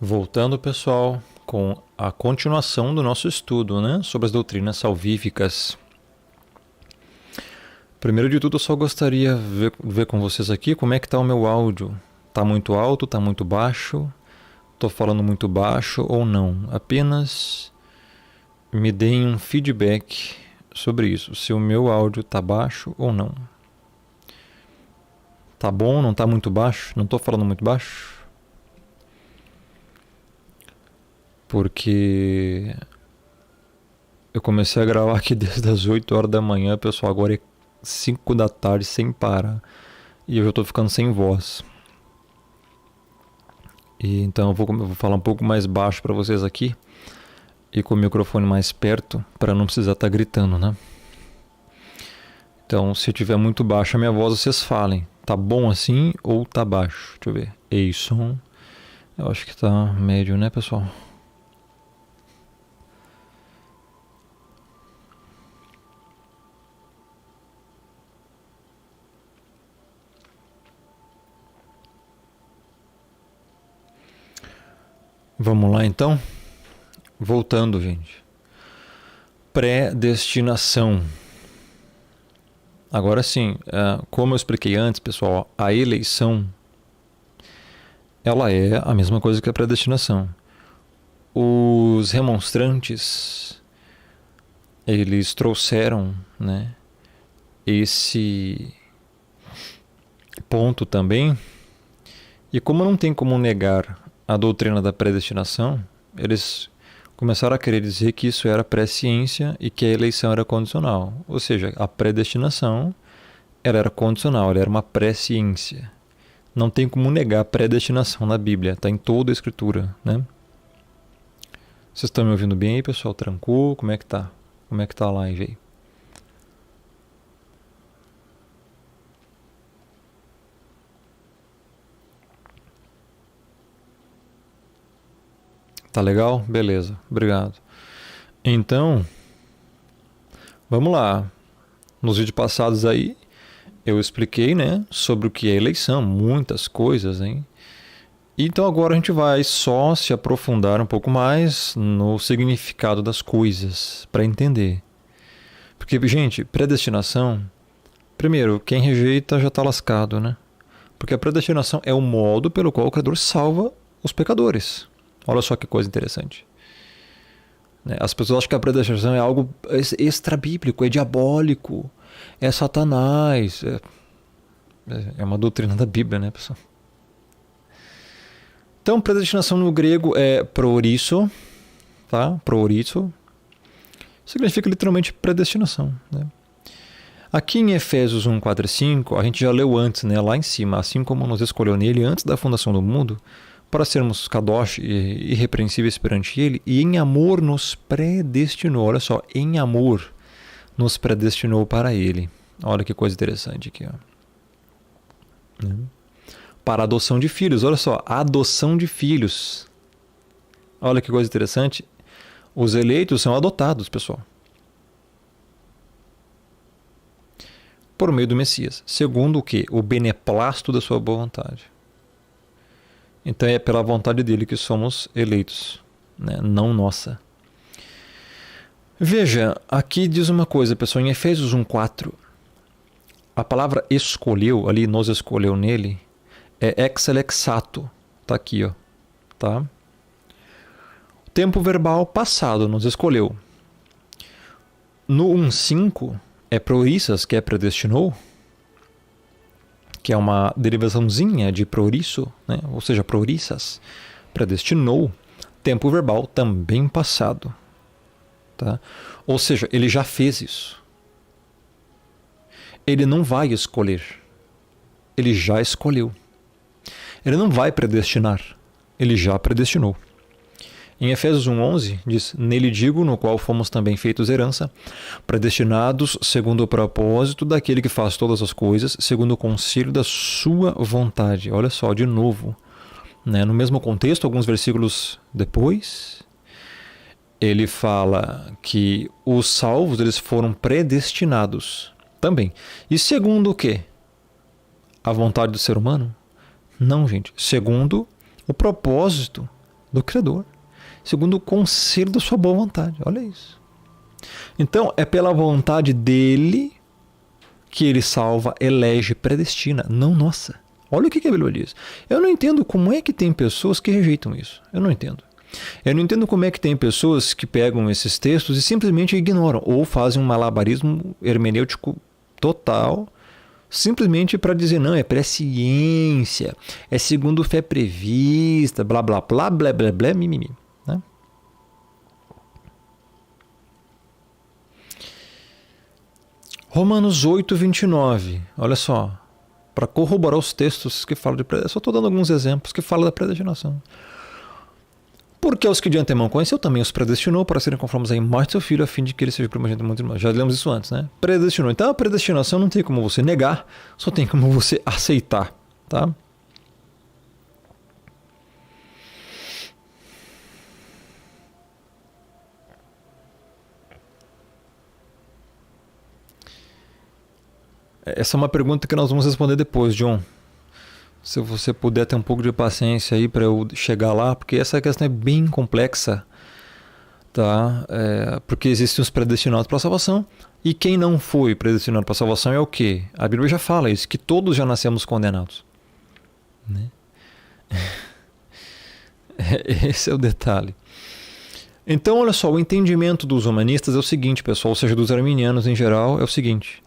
Voltando, pessoal, com a continuação do nosso estudo, né, sobre as doutrinas salvíficas. Primeiro de tudo, eu só gostaria de ver com vocês aqui como é que está o meu áudio. Está muito alto, está muito baixo, estou falando muito baixo ou não. Apenas me deem um feedback sobre isso, se o meu áudio está baixo ou não. Tá bom? Não está muito baixo? Não estou falando muito baixo? Porque eu comecei a gravar aqui desde as 8 horas da manhã, pessoal, agora é 5 da tarde sem parar. E eu já tô ficando sem voz. E então eu vou falar um pouco mais baixo para vocês aqui e com o microfone mais perto para não precisar estar gritando, né? Então, se tiver muito baixa a minha voz, vocês falem. Tá bom assim ou tá baixo? Deixa eu ver. Ei, som. Eu acho que tá médio, né, pessoal? Vamos lá então? Voltando, gente. Predestinação. Agora sim, como eu expliquei antes, pessoal, a eleição ela é a mesma coisa que a predestinação. Os remonstrantes eles trouxeram, né, esse ponto também, e como não tem como negar a doutrina da predestinação, eles começaram a querer dizer que isso era presciência e que a eleição era condicional. Ou seja, a predestinação ela era condicional, ela era uma presciência. Não tem como negar a predestinação na Bíblia, está em toda a Escritura, né? Vocês estão me ouvindo bem aí, pessoal? Trancou? Como é que tá? Como é que tá a live aí? Tá legal? Beleza, obrigado. Então, vamos lá. Nos vídeos passados aí, eu expliquei, né, sobre o que é eleição, muitas coisas, hein? Então agora a gente vai só se aprofundar um pouco mais no significado das coisas, para entender. Porque, gente, predestinação, primeiro, quem rejeita já está lascado, né? Porque a predestinação é o modo pelo qual o Criador salva os pecadores. Olha só que coisa interessante. As pessoas acham que a predestinação é algo extra-bíblico, é diabólico, é Satanás. É uma doutrina da Bíblia, né, pessoal? Então, predestinação no grego é proorizo, tá? Proorizo significa literalmente predestinação, né? Aqui em Efésios 1, 4 e 5, a gente já leu antes, né, lá em cima, assim como nos escolheu nele antes da fundação do mundo, para sermos kadosh e irrepreensíveis perante ele, e em amor nos predestinou. Olha só, em amor nos predestinou para ele. Olha que coisa interessante aqui, ó. Para a adoção de filhos, olha só, adoção de filhos. Olha que coisa interessante. Os eleitos são adotados, pessoal, por meio do Messias, segundo o quê? O beneplácito da sua boa vontade. Então é pela vontade dele que somos eleitos, né? Não nossa. Veja, aqui diz uma coisa, pessoal, em Efésios 1:4, a palavra escolheu, ali nos escolheu nele, é exelexato, tá aqui, ó, tá? Tempo verbal passado, nos escolheu. No 1:5 é proissas, que é predestinou, que é uma derivaçãozinha de prooriço, né? Ou seja, proorissas, predestinou, tempo verbal também passado. Tá? Ou seja, ele já fez isso. Ele não vai escolher. Ele já escolheu. Ele não vai predestinar. Ele já predestinou. Em Efésios 1:11 diz: nele digo, no qual fomos também feitos herança, predestinados segundo o propósito daquele que faz todas as coisas, segundo o conselho da sua vontade. Olha só, de novo, né? No mesmo contexto, alguns versículos depois, ele fala que os salvos eles foram predestinados também. E segundo o quê? A vontade do ser humano? Não, gente. Segundo o propósito do Criador, segundo o conselho da sua boa vontade. Olha isso. Então, é pela vontade dele que ele salva, elege, predestina, não nossa. Olha o que a Bíblia diz. Eu não entendo como é que tem pessoas que rejeitam isso. Eu não entendo. Eu não entendo como é que tem pessoas que pegam esses textos e simplesmente ignoram, ou fazem um malabarismo hermenêutico total, simplesmente para dizer, não, é presciência, é segundo fé prevista, blá, blá, blá, blá, blá, blá, mimimi. Né? Romanos 8, 29. Olha só. Para corroborar os textos que falam de predestinação. Só estou dando alguns exemplos que falam da predestinação. Porque aos que de antemão conheceu, também os predestinou para serem conformes à imagem do seu filho, a fim de que ele seja primogênito de muitos irmãos. Já lemos isso antes, né? Predestinou. Então a predestinação não tem como você negar, só tem como você aceitar, tá? Essa é uma pergunta que nós vamos responder depois, John. Se você puder ter um pouco de paciência aí para eu chegar lá, porque essa questão é bem complexa, tá? Porque existem os predestinados para a salvação, e quem não foi predestinado para a salvação é o quê? A Bíblia já fala isso, que todos já nascemos condenados. Né? Esse é o detalhe. Então, olha só, o entendimento dos humanistas é o seguinte, pessoal, ou seja, dos arminianos em geral, é o seguinte.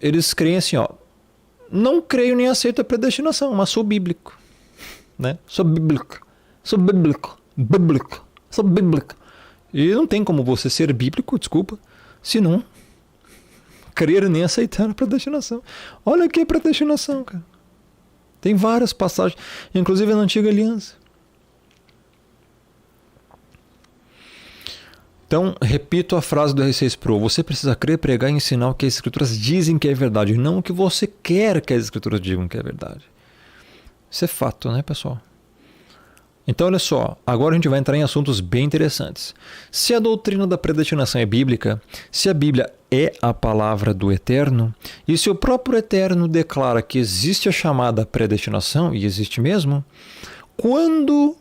Eles creem assim, ó, não creio nem aceito a predestinação, mas sou bíblico. Né? Sou bíblico. E não tem como você ser bíblico, desculpa, se não crer nem aceitar a predestinação. Olha aqui a predestinação, cara. Tem várias passagens, inclusive na Antiga Aliança. Então, repito a frase do R6 Pro. Você precisa crer, pregar e ensinar o que as Escrituras dizem que é verdade, não o que você quer que as Escrituras digam que é verdade. Isso é fato, né, pessoal? Então, olha só. Agora a gente vai entrar em assuntos bem interessantes. Se a doutrina da predestinação é bíblica, se a Bíblia é a palavra do Eterno, e se o próprio Eterno declara que existe a chamada predestinação, e existe mesmo, quando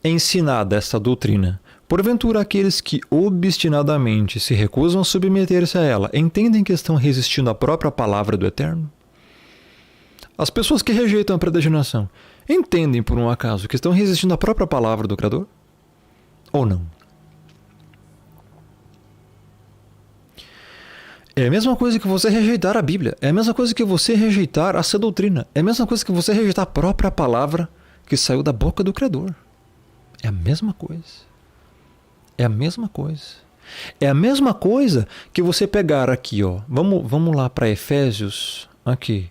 é ensinada essa doutrina, porventura, aqueles que obstinadamente se recusam a submeter-se a ela entendem que estão resistindo à própria palavra do Eterno? As pessoas que rejeitam a predestinação entendem, por um acaso, que estão resistindo à própria palavra do Criador? Ou não? É a mesma coisa que você rejeitar a Bíblia. É a mesma coisa que você rejeitar essa doutrina. É a mesma coisa que você rejeitar a própria palavra que saiu da boca do Criador. É a mesma coisa. É a mesma coisa. É a mesma coisa que você pegar aqui, ó. Vamos lá para Efésios, aqui.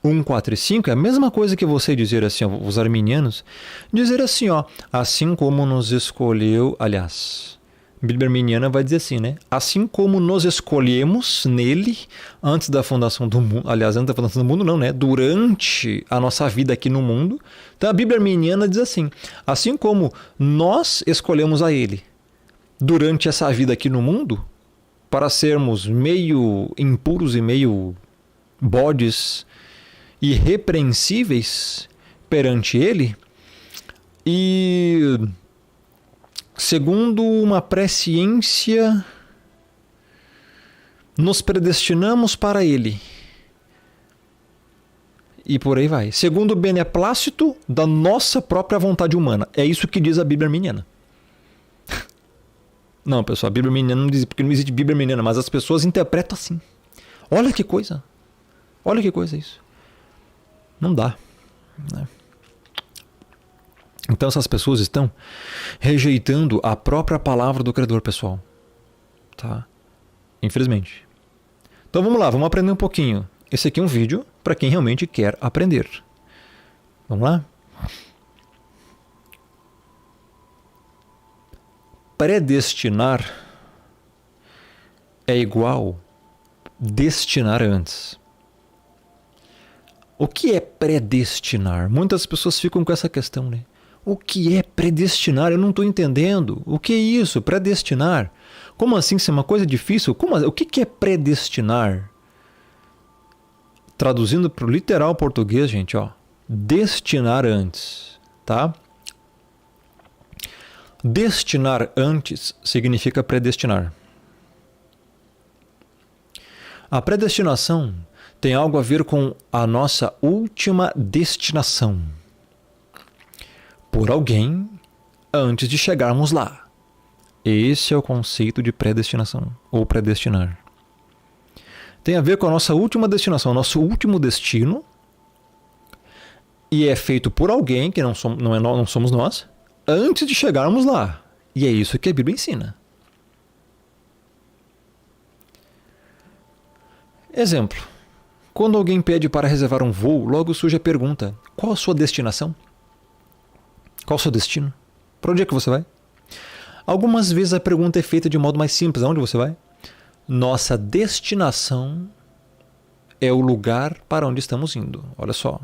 1, 4 e 5. É a mesma coisa que você dizer assim, ó, os arminianos, dizer assim, ó, assim como nos escolheu, aliás, a Bíblia arminiana vai dizer assim, né? Assim como nos escolhemos nele antes da fundação do mundo, aliás, antes da fundação do mundo não, né? Durante a nossa vida aqui no mundo. Então a Bíblia arminiana diz assim como nós escolhemos a ele durante essa vida aqui no mundo, para sermos meio impuros e meio bodes irrepreensíveis perante ele, e segundo uma presciência nos predestinamos para ele, e por aí vai, segundo o beneplácito da nossa própria vontade humana. É isso que diz a Bíblia arminiana. Não, pessoal, a Bíblia arminiana não diz, porque não existe Bíblia arminiana, mas as pessoas interpretam assim. Olha que coisa. Olha que coisa isso. Não dá. Né? Então essas pessoas estão rejeitando a própria palavra do Criador, pessoal. Tá? Infelizmente. Então vamos lá, vamos aprender um pouquinho. Esse aqui é um vídeo para quem realmente quer aprender. Vamos lá? Predestinar é igual destinar antes. O que é predestinar? Muitas pessoas ficam com essa questão, né? O que é predestinar? Eu não estou entendendo. O que é isso? Predestinar? Como assim? Isso é uma coisa difícil? O que é predestinar? Traduzindo para o literal português, gente, ó, destinar antes, tá? Destinar antes significa predestinar. A predestinação tem algo a ver com a nossa última destinação. Por alguém antes de chegarmos lá. Esse é o conceito de predestinação, ou predestinar. Tem a ver com a nossa última destinação, nosso último destino, e é feito por alguém, que não somos nós, antes de chegarmos lá. E é isso que a Bíblia ensina. Exemplo. Quando alguém pede para reservar um voo, logo surge a pergunta: qual a sua destinação? Qual o seu destino? Para onde é que você vai? Algumas vezes a pergunta é feita de modo mais simples: aonde você vai? Nossa destinação é o lugar para onde estamos indo. Olha só.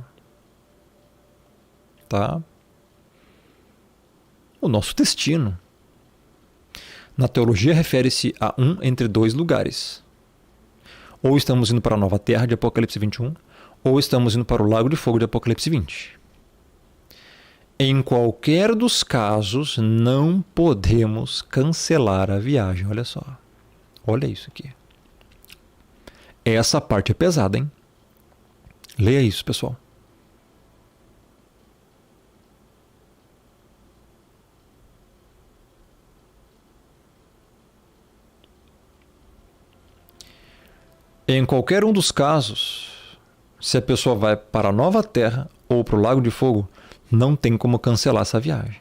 Tá? O nosso destino. Na teologia refere-se a um entre dois lugares. Ou estamos indo para a nova terra de Apocalipse 21, ou estamos indo para o lago de fogo de Apocalipse 20. Em qualquer dos casos, não podemos cancelar a viagem. Olha só. Olha isso aqui. Essa parte é pesada, hein? Leia isso, pessoal. Em qualquer um dos casos, se a pessoa vai para a nova terra ou para o lago de fogo, não tem como cancelar essa viagem.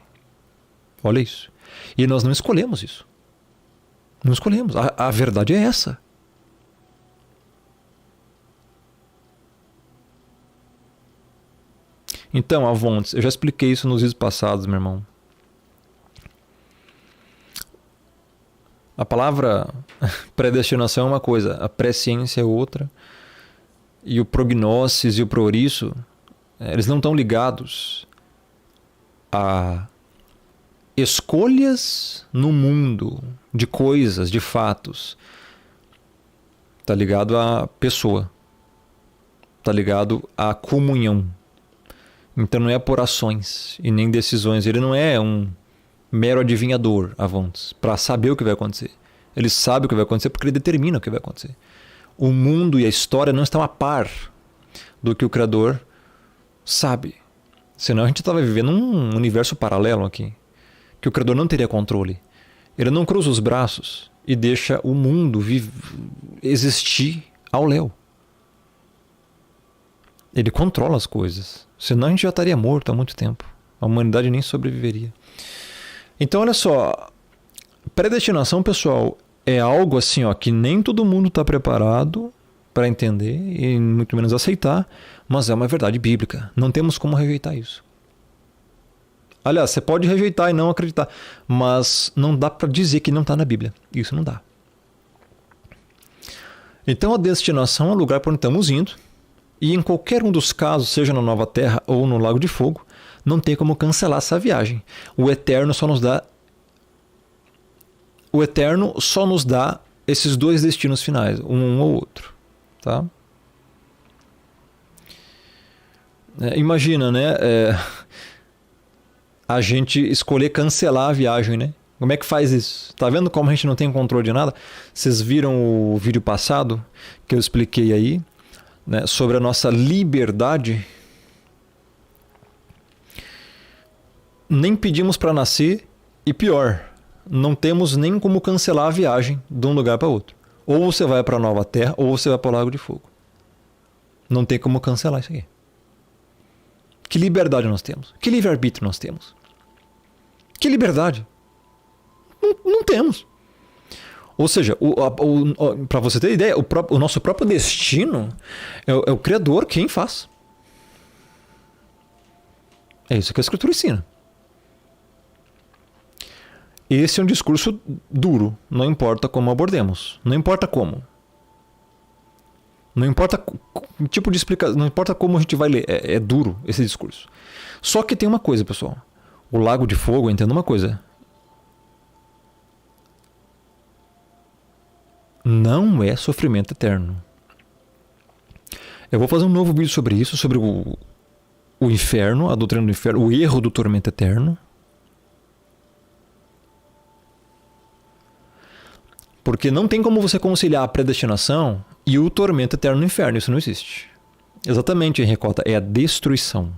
Olha isso. E nós não escolhemos isso. Não escolhemos. A verdade é essa. Então, Avontes, eu já expliquei isso nos vídeos passados, meu irmão. A palavra predestinação é uma coisa, a presciência é outra, e o prognóstis e o proriço, eles não estão ligados a escolhas no mundo de coisas, de fatos. Está ligado à pessoa. Está ligado à comunhão. Então não é por ações e nem decisões. Ele não é um mero adivinhador, Avontes, para saber o que vai acontecer. Ele sabe o que vai acontecer porque ele determina o que vai acontecer. O mundo e a história não estão a par do que o Criador sabe. Senão a gente estava vivendo um universo paralelo aqui, que o Criador não teria controle. Ele não cruza os braços e deixa o mundo existir ao léu. Ele controla as coisas. Senão a gente já estaria morto há muito tempo. A humanidade nem sobreviveria. Então, olha só. Predestinação, pessoal, é algo assim, ó, que nem todo mundo está preparado para entender e muito menos aceitar, mas é uma verdade bíblica. Não temos como rejeitar isso. Aliás, você pode rejeitar e não acreditar, mas não dá para dizer que não está na Bíblia. Isso não dá. Então, a destinação é o lugar para onde estamos indo, e em qualquer um dos casos, seja na Nova Terra ou no Lago de Fogo, não tem como cancelar essa viagem. O Eterno só nos dá esses dois destinos finais, um ou outro, tá? Imagina, né? A gente escolher cancelar a viagem, né? Como é que faz isso? Tá vendo como a gente não tem controle de nada? Vocês viram o vídeo passado que eu expliquei aí, né, sobre a nossa liberdade? Nem pedimos para nascer e pior, não temos nem como cancelar a viagem de um lugar para outro. Ou você vai para a Nova Terra ou você vai para o Lago de Fogo. Não tem como cancelar isso aqui. Que liberdade nós temos? Que livre-arbítrio nós temos? Que liberdade? Não temos. Ou seja, para você ter ideia, o nosso próprio destino é o Criador quem faz. É isso que a Escritura ensina. Esse é um discurso duro, não importa como abordemos, não importa como. Não importa o tipo de explicação, não importa como a gente vai ler, é duro esse discurso. Só que tem uma coisa, pessoal. O Lago de Fogo, entenda uma coisa. Não é sofrimento eterno. Eu vou fazer um novo vídeo sobre isso, sobre o inferno, a doutrina do inferno, o erro do tormento eterno. Porque não tem como você conciliar a predestinação e o tormento eterno no inferno. Isso não existe. Exatamente, Henricota, é a destruição.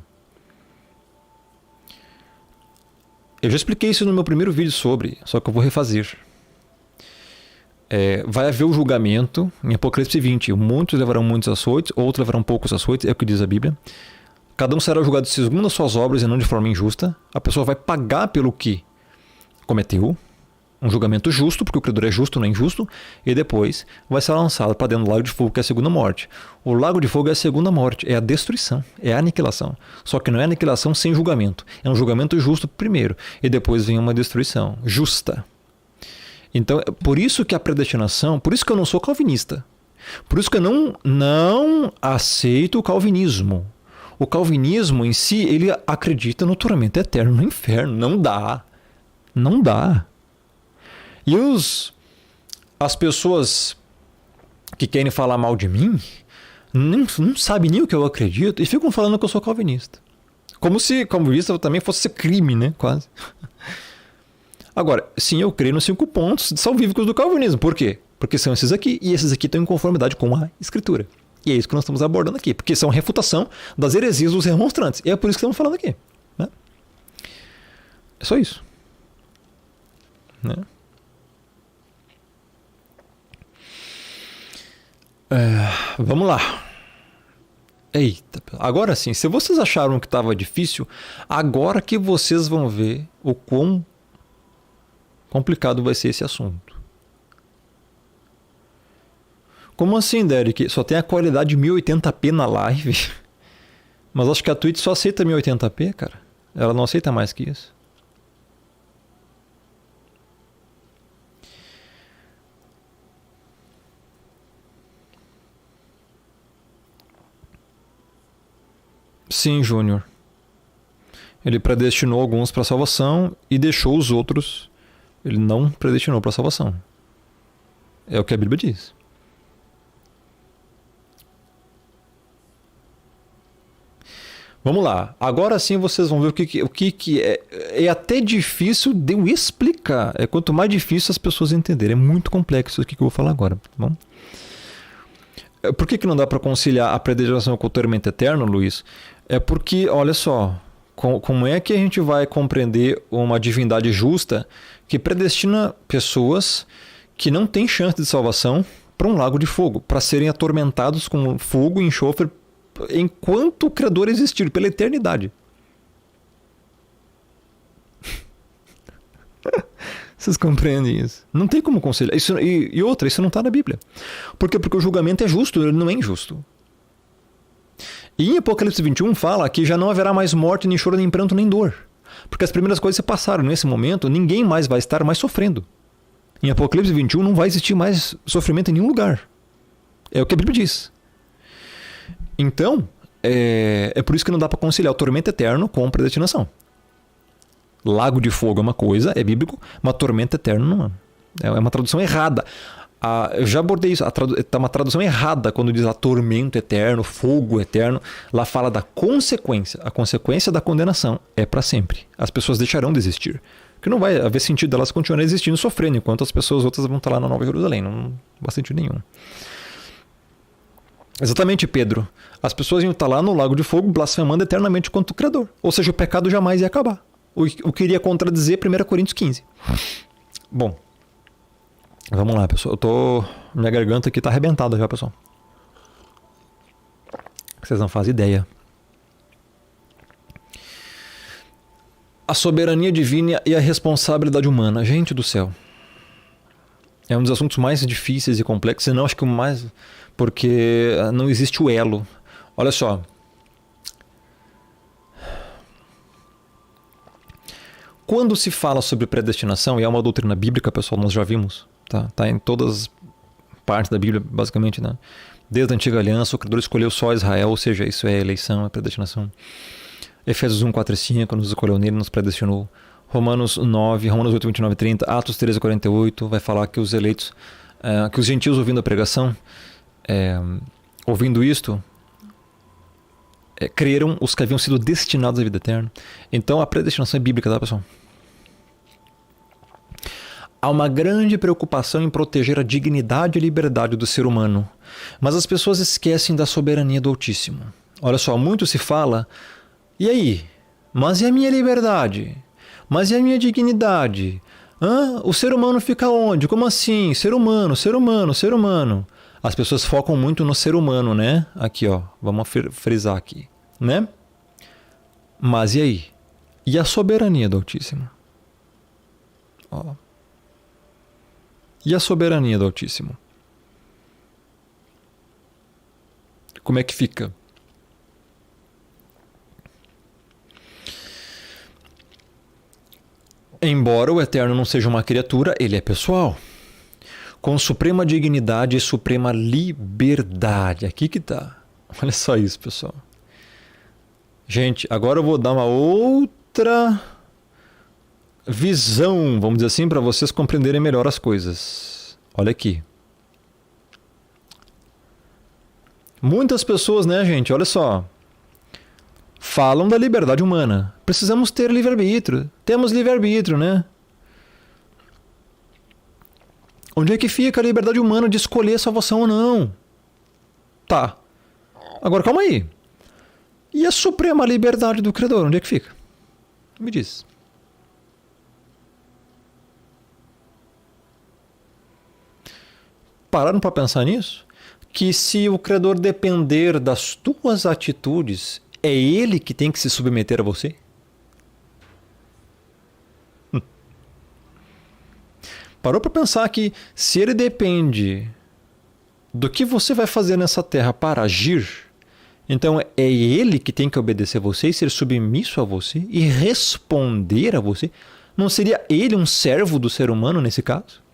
Eu já expliquei isso no meu primeiro vídeo sobre, só que eu vou refazer. Vai haver o julgamento em Apocalipse 20. Muitos levarão muitos açoites, outros levarão poucos açoites, é o que diz a Bíblia. Cada um será julgado segundo as suas obras e não de forma injusta. A pessoa vai pagar pelo que cometeu. Um julgamento justo, porque o credor é justo, não é injusto. E depois vai ser lançado para dentro do lago de fogo, que é a segunda morte. O lago de fogo é a segunda morte, é a destruição, é a aniquilação. Só que não é aniquilação sem julgamento. É um julgamento justo primeiro, e depois vem uma destruição justa. Então, por isso que a predestinação, por isso que eu não sou calvinista. Por isso que eu não aceito o calvinismo. O calvinismo em si, ele acredita no tormento eterno no inferno. Não dá. Não dá. E as pessoas que querem falar mal de mim não sabem nem o que eu acredito e ficam falando que eu sou calvinista. Como se calvinista também fosse crime, né? Quase. Agora, sim, eu creio nos 5 pontos salvíficos do calvinismo. Por quê? Porque são esses aqui, e esses aqui estão em conformidade com a Escritura. E é isso que nós estamos abordando aqui, porque são refutação das heresias dos remonstrantes. E é por isso que estamos falando aqui. Né? É só isso. Né? Vamos lá. Eita, agora sim, se vocês acharam que estava difícil, agora que vocês vão ver o quão complicado vai ser esse assunto. Como assim, Derek? Só tem a qualidade 1080p na live? Mas acho que a Twitch só aceita 1080p, cara. Ela não aceita mais que isso. Sim, Júnior. Ele predestinou alguns para salvação e deixou os outros. Ele não predestinou para salvação. É o que a Bíblia diz. Vamos lá. Agora sim vocês vão ver o que é. É até difícil de eu explicar. Quanto mais difícil as pessoas entenderem. É muito complexo isso que eu vou falar agora. Tá bom? Por que não dá para conciliar a predestinação com o tormento eterno, Luiz? É porque, olha só, como é que a gente vai compreender uma divindade justa que predestina pessoas que não têm chance de salvação para um lago de fogo, para serem atormentados com fogo e enxofre enquanto o Criador existir, pela eternidade? Vocês compreendem isso? Não tem como conciliar. Isso, e outra, isso não está na Bíblia. Por quê? Porque o julgamento é justo, ele não é injusto. E em Apocalipse 21 fala que já não haverá mais morte, nem choro, nem pranto, nem dor. Porque as primeiras coisas se passaram. Nesse momento, ninguém mais vai estar mais sofrendo. Em Apocalipse 21 não vai existir mais sofrimento em nenhum lugar. É o que a Bíblia diz. Então, é por isso que não dá para conciliar o tormento eterno com a predestinação. Lago de fogo é uma coisa, é bíblico, mas tormento eterno não é. É uma tradução errada. Eu já abordei isso. Está uma tradução errada quando diz tormento eterno, fogo eterno. Lá fala da consequência. A consequência da condenação é para sempre. As pessoas deixarão de existir. Porque não vai haver sentido delas continuarem existindo sofrendo, enquanto as pessoas outras vão estar lá na Nova Jerusalém. Não faz sentido nenhum. Exatamente, Pedro. As pessoas iam estar lá no lago de fogo blasfemando eternamente contra o Criador. Ou seja, o pecado jamais ia acabar. O que iria contradizer 1 Coríntios 15. Bom, vamos lá, pessoal. Minha garganta aqui está arrebentada já, pessoal. Vocês não fazem ideia. A soberania divina e a responsabilidade humana. Gente do céu. É um dos assuntos mais difíceis e complexos. E não acho que o mais... Porque não existe o elo. Olha só. Quando se fala sobre predestinação, e é uma doutrina bíblica, pessoal, nós já vimos, tá em todas as partes da Bíblia, basicamente, né? Desde a Antiga Aliança, o Criador escolheu só Israel, ou seja, isso é eleição, é predestinação. Efésios 1, 4 e 5, nos escolheu nele, nos predestinou. Romanos 9, Romanos 8, 29 e 30, Atos 13, 48, vai falar que os eleitos, que os gentios ouvindo a pregação, ouvindo isto, creram os que haviam sido destinados à vida eterna. Então a predestinação é bíblica, tá, pessoal? Há uma grande preocupação em proteger a dignidade e liberdade do ser humano, mas as pessoas esquecem da soberania do Altíssimo. Olha só, muito se fala, e aí? Mas e a minha liberdade? Mas e a minha dignidade? O ser humano fica onde? Como assim? Ser humano, ser humano, ser humano. As pessoas focam muito no ser humano, né? Aqui, ó, vamos frisar aqui, né? Mas e aí? E a soberania do Altíssimo? Ó. E a soberania do Altíssimo? Como é que fica? Embora o Eterno não seja uma criatura, ele é pessoal. Com suprema dignidade e suprema liberdade. Aqui que tá. Olha só isso, pessoal. Gente, agora eu vou dar uma outra visão, vamos dizer assim, para vocês compreenderem melhor as coisas. Olha aqui. Muitas pessoas, né, gente? Olha só. Falam da liberdade humana. Precisamos ter livre-arbítrio. Temos livre-arbítrio, né? Onde é que fica a liberdade humana de escolher salvação ou não? Tá. Agora, calma aí. E a suprema liberdade do Criador, onde é que fica? Me diz. Pararam para pensar nisso? Que se o Criador depender das tuas atitudes, é Ele que tem que se submeter a você? Parou para pensar que se Ele depende do que você vai fazer nessa terra para agir, então é Ele que tem que obedecer a você e ser submisso a você e responder a você? Não seria Ele um servo do ser humano nesse caso?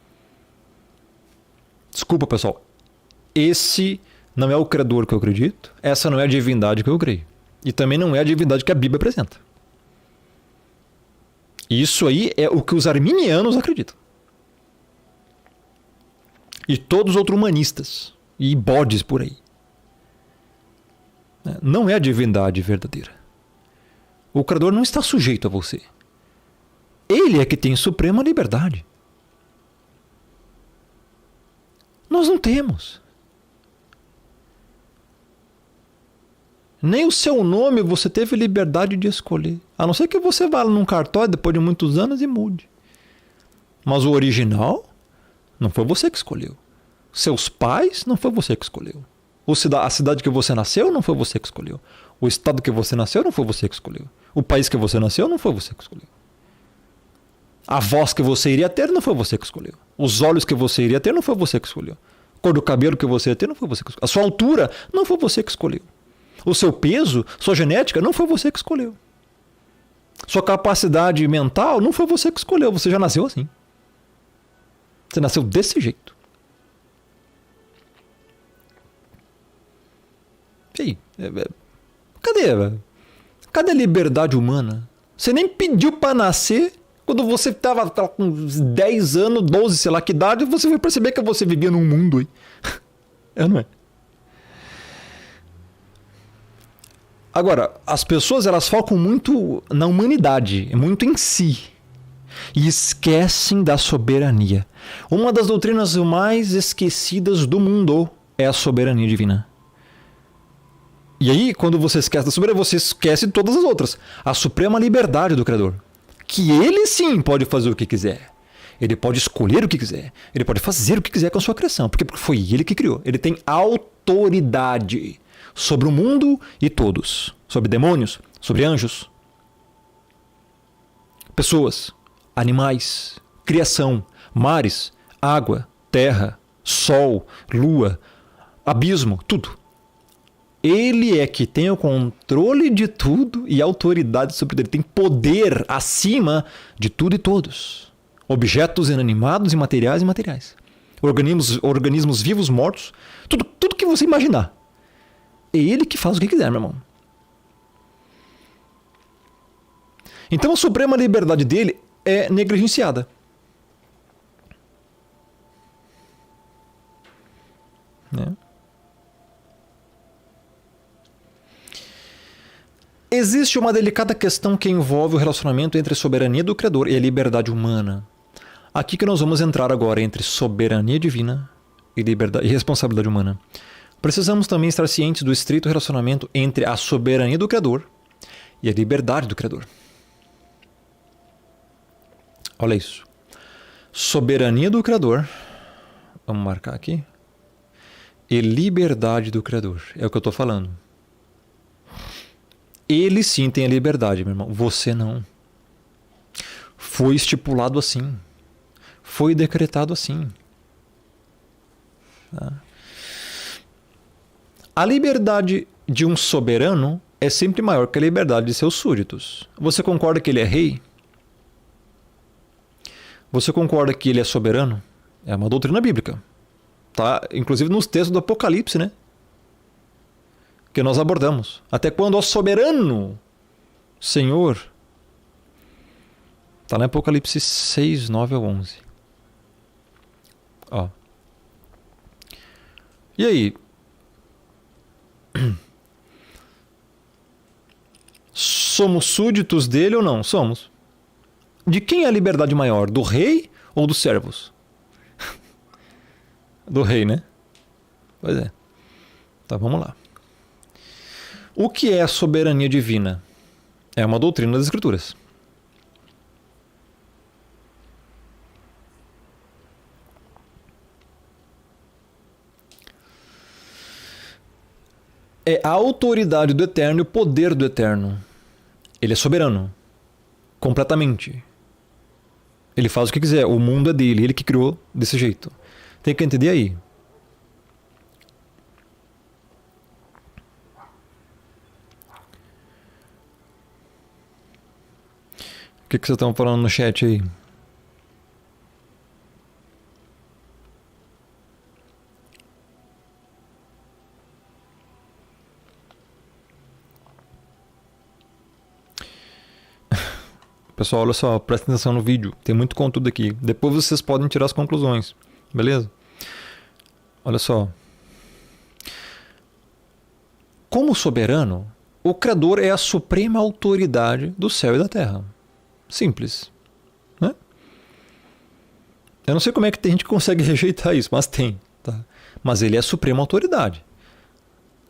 Desculpa, pessoal. Esse não é o Criador que eu acredito. Essa não é a divindade que eu creio. E também não é a divindade que a Bíblia apresenta. Isso aí é o que os arminianos acreditam. E todos os outros humanistas. E bodes por aí. Não é a divindade verdadeira. O Criador não está sujeito a você. Ele é que tem suprema liberdade. Nós não temos. Nem o seu nome você teve liberdade de escolher. A não ser que você vá num cartório depois de muitos anos e mude. Mas o original não foi você que escolheu. Seus pais não foi você que escolheu. A cidade que você nasceu não foi você que escolheu. O estado que você nasceu não foi você que escolheu. O país que você nasceu não foi você que escolheu. A voz que você iria ter não foi você que escolheu. Os olhos que você iria ter não foi você que escolheu. A cor do cabelo que você ia ter não foi você que escolheu. A sua altura não foi você que escolheu. O seu peso, sua genética, não foi você que escolheu. Sua capacidade mental não foi você que escolheu. Você já nasceu assim. Você nasceu desse jeito. E aí? Cadê a liberdade humana? Você nem pediu para nascer. Quando você estava com 10 anos, 12, sei lá que idade, você vai perceber que você vivia num mundo aí. É, não é? Agora, as pessoas elas focam muito na humanidade, muito em si. E esquecem da soberania. Uma das doutrinas mais esquecidas do mundo é a soberania divina. E aí, quando você esquece da soberania, você esquece de todas as outras. A suprema liberdade do Criador. Que ele sim pode fazer o que quiser. Ele pode escolher o que quiser. Ele pode fazer o que quiser com a sua criação. Porque foi ele que criou. Ele tem autoridade sobre o mundo e todos. Sobre demônios, sobre anjos, pessoas, animais, criação, mares, água, terra, sol, lua, abismo, tudo. Ele é que tem o controle de tudo e autoridade sobre ele. Tem poder acima de tudo e todos. Objetos inanimados, imateriais e materiais. Organismos vivos, mortos. Tudo que você imaginar. É ele que faz o que quiser, meu irmão. Então a suprema liberdade dele é negligenciada. Né? Existe uma delicada questão que envolve o relacionamento entre a soberania do Criador e a liberdade humana. Aqui que nós vamos entrar agora entre soberania divina e liberdade e responsabilidade humana. Precisamos também estar cientes do estrito relacionamento entre a soberania do Criador e a liberdade do Criador. Olha isso. Soberania do Criador, vamos marcar aqui, e liberdade do Criador. É o que eu estou falando. Ele sim tem a liberdade, meu irmão. Você não. Foi estipulado assim. Foi decretado assim. Tá? A liberdade de um soberano é sempre maior que a liberdade de seus súditos. Você concorda que ele é rei? Você concorda que ele é soberano? É uma doutrina bíblica. Tá? Inclusive nos textos do Apocalipse, né? Que nós abordamos. Até quando o soberano Senhor... Está lá em Apocalipse 6, 9 ao 11. Ó. E aí? Somos súditos dele ou não? Somos. De quem é a liberdade maior? Do rei ou dos servos? Do rei, né? Pois é. Tá, vamos lá. O que é a soberania divina? É uma doutrina das Escrituras. É a autoridade do Eterno e o poder do Eterno. Ele é soberano. Completamente. Ele faz o que quiser. O mundo é dele. Ele que criou desse jeito. Tem que entender aí. O que vocês estão falando no chat aí? Pessoal, olha só, presta atenção no vídeo. Tem muito conteúdo aqui. Depois vocês podem tirar as conclusões. Beleza? Olha só. Como soberano, o Criador é a suprema autoridade do céu e da terra. Simples. Né? Eu não sei como é que tem gente que consegue rejeitar isso, mas tem. Tá? Mas ele é a suprema autoridade.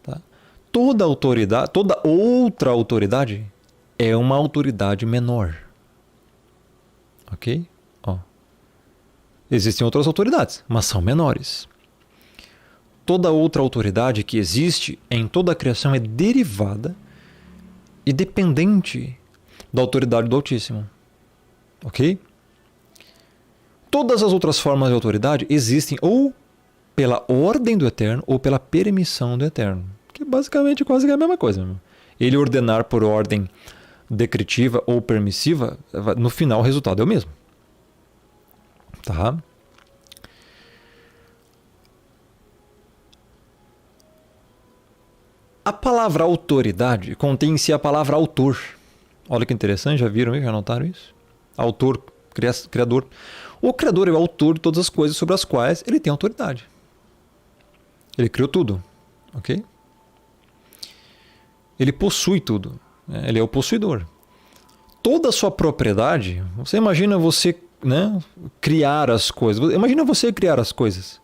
Tá? Toda autoridade, toda outra autoridade é uma autoridade menor. Ok? Ó. Existem outras autoridades, mas são menores. Toda outra autoridade que existe em toda a criação é derivada e dependente da autoridade do Altíssimo. Ok? Todas as outras formas de autoridade existem ou pela ordem do Eterno ou pela permissão do Eterno. Que basicamente quase é a mesma coisa. Ele ordenar por ordem decretiva ou permissiva, no final o resultado é o mesmo. Tá? A palavra autoridade contém em si a palavra autor. Olha que interessante, já viram aí? Já notaram isso? Autor, criador. O Criador é o autor de todas as coisas sobre as quais ele tem autoridade. Ele criou tudo. Ok? Ele possui tudo. Ele é o possuidor. Toda a sua propriedade, você imagina você, né, criar as coisas. Imagina você criar as coisas.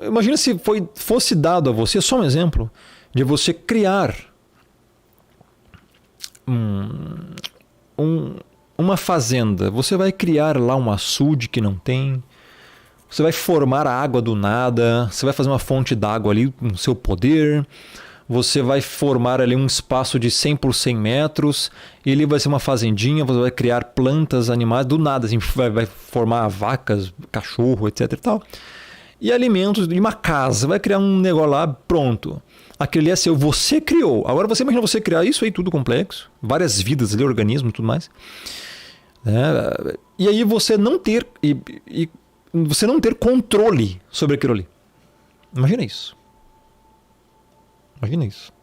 Imagina se fosse dado a você, só um exemplo, de você criar uma fazenda. Você vai criar lá um açude que não tem. Você vai formar a água do nada. Você vai fazer uma fonte d'água ali com o seu poder. Você vai formar ali um espaço de 100 por 100 metros. Ele vai ser uma fazendinha. Você vai criar plantas, animais do nada. Assim, vai formar vacas, cachorro, etc e tal. E alimentos de uma casa. Vai criar um negócio lá, pronto. Aquele é seu. Você criou. Agora você imagina você criar isso aí tudo complexo. Várias vidas ali, organismos e tudo mais. E aí você não ter... você não ter controle sobre aquilo ali. Imagina isso. Imagina isso.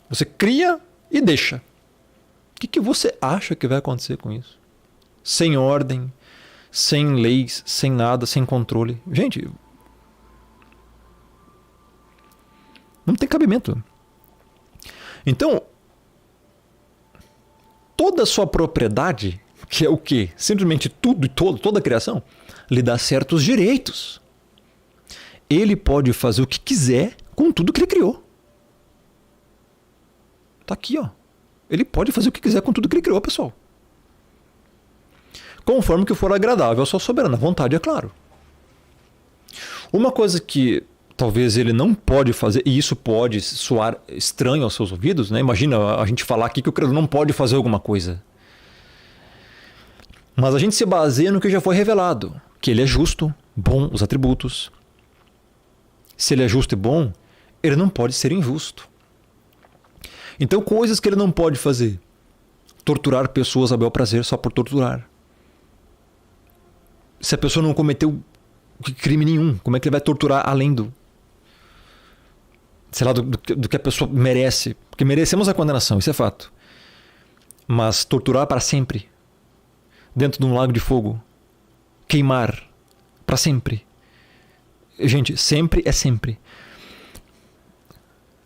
Você cria e deixa. O que você acha que vai acontecer com isso? Sem ordem, sem leis, sem nada, sem controle. Gente, não tem cabimento. Então, toda a sua propriedade que é o quê? Simplesmente tudo e toda a criação, lhe dá certos direitos. Ele pode fazer o que quiser com tudo que ele criou. Tá aqui, ó. Ele pode fazer o que quiser com tudo que ele criou, pessoal. Conforme que for agradável à sua soberana vontade, é claro. Uma coisa que talvez ele não pode fazer, e isso pode soar estranho aos seus ouvidos, né? Imagina a gente falar aqui que o Criador não pode fazer alguma coisa. Mas a gente se baseia no que já foi revelado, que ele é justo, bom, os atributos. Se ele é justo e bom, ele não pode ser injusto. Então, coisas que ele não pode fazer. Torturar pessoas a bel prazer só por torturar. Se a pessoa não cometeu crime nenhum, como é que ele vai torturar além do... sei lá, do que a pessoa merece? Porque merecemos a condenação, isso é fato. Mas torturar para sempre, dentro de um lago de fogo, queimar para sempre. Gente, sempre é sempre.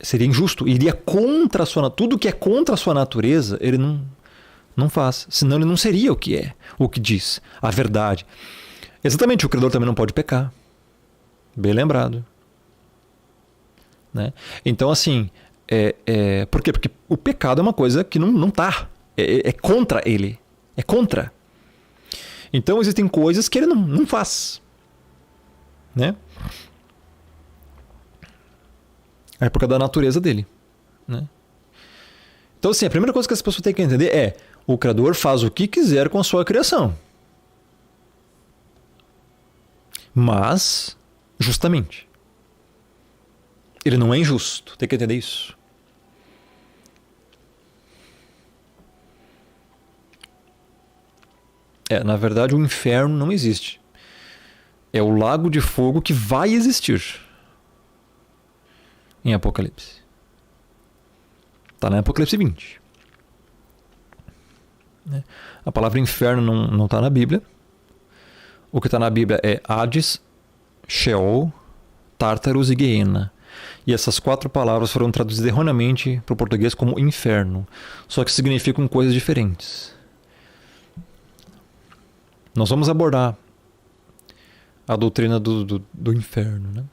Seria injusto, iria contra a sua... tudo que é contra a sua natureza, ele não faz. Senão ele não seria o que é, o que diz, a verdade. Exatamente, o Criador também não pode pecar. Bem lembrado. Né? Então, assim, por quê? Porque o pecado é uma coisa que não está. É contra ele. É contra. Então, existem coisas que ele não faz. Né? É por causa da natureza dele. Né? Então, assim, a primeira coisa que as pessoas têm que entender é: o Criador faz o que quiser com a sua criação. Mas, justamente, ele não é injusto. Tem que entender isso. Na verdade, o inferno não existe. É o lago de fogo que vai existir em Apocalipse. Está na Apocalipse 20. A palavra inferno não está na Bíblia. O que está na Bíblia é Hades, Sheol, Tártaros e Guiena. E essas 4 palavras foram traduzidas erroneamente para o português como inferno. Só que significam coisas diferentes. Nós vamos abordar a doutrina do inferno. Né?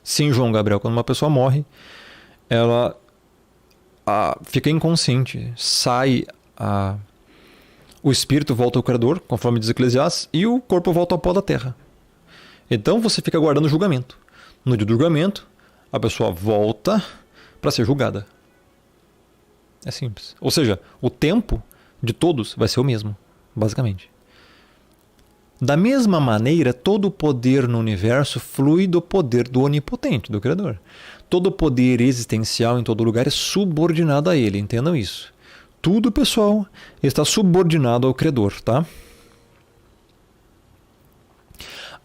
Sim, João Gabriel, quando uma pessoa morre, ela fica inconsciente, sai o espírito volta ao Criador, conforme diz Eclesiastes, e o corpo volta ao pó da terra. Então você fica aguardando o julgamento. No dia do julgamento, a pessoa volta para ser julgada. É simples. Ou seja, o tempo de todos vai ser o mesmo, basicamente. Da mesma maneira, todo o poder no universo flui do poder do onipotente, do Criador. Todo poder existencial em todo lugar é subordinado a ele, entendam isso. Tudo, pessoal, está subordinado ao Criador, tá?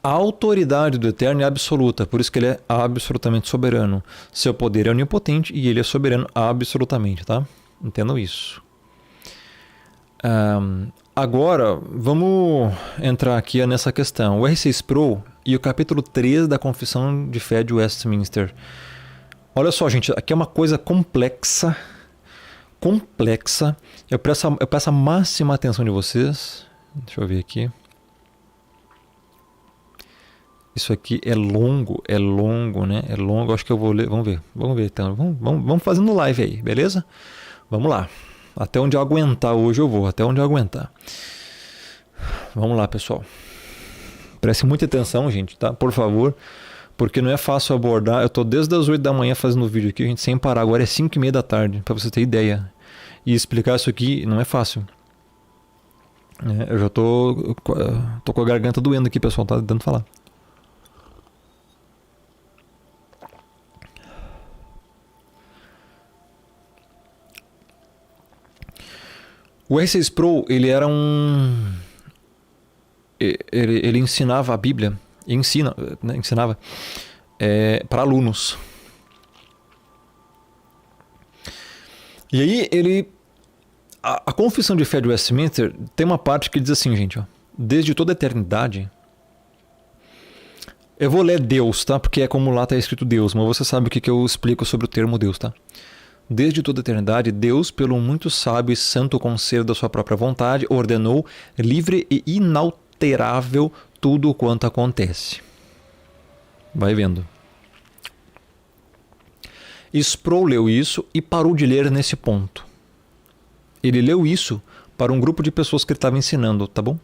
A autoridade do Eterno é absoluta, por isso que ele é absolutamente soberano. Seu poder é onipotente e ele é soberano absolutamente, tá? Entendam isso. Agora, vamos entrar aqui nessa questão. O R6 Pro e o capítulo 3 da Confissão de Fé de Westminster. Olha só, gente, aqui é uma coisa complexa. Eu peço a máxima atenção de vocês. Deixa eu ver aqui. Isso aqui é longo, né? É longo, acho que eu vou ler. Vamos ver então. Vamos fazendo live aí, beleza? Vamos lá. Até onde eu aguentar hoje eu vou, até onde eu aguentar. Vamos lá, pessoal. Preste muita atenção, gente, tá? Por favor, porque não é fácil abordar. Eu tô desde as 8 da manhã fazendo vídeo aqui, gente, sem parar. Agora é 5:30 da tarde, para você ter ideia. E explicar isso aqui não é fácil. Eu já tô com a garganta doendo aqui, pessoal, tá tentando falar. O R6 Pro, ele era ele ensinava a Bíblia, ensinava para alunos. E aí a Confissão de Fé de Westminster tem uma parte que diz assim, gente, ó, desde toda a eternidade. Eu vou ler Deus, tá? Porque é como lá está escrito Deus, mas você sabe o que eu explico sobre o termo Deus, tá? Desde toda a eternidade, Deus, pelo muito sábio e santo conselho da sua própria vontade, ordenou livre e inalterável tudo quanto acontece. Vai vendo. Sproul leu isso e parou de ler nesse ponto. Ele leu isso para um grupo de pessoas que ele estava ensinando, tá bom?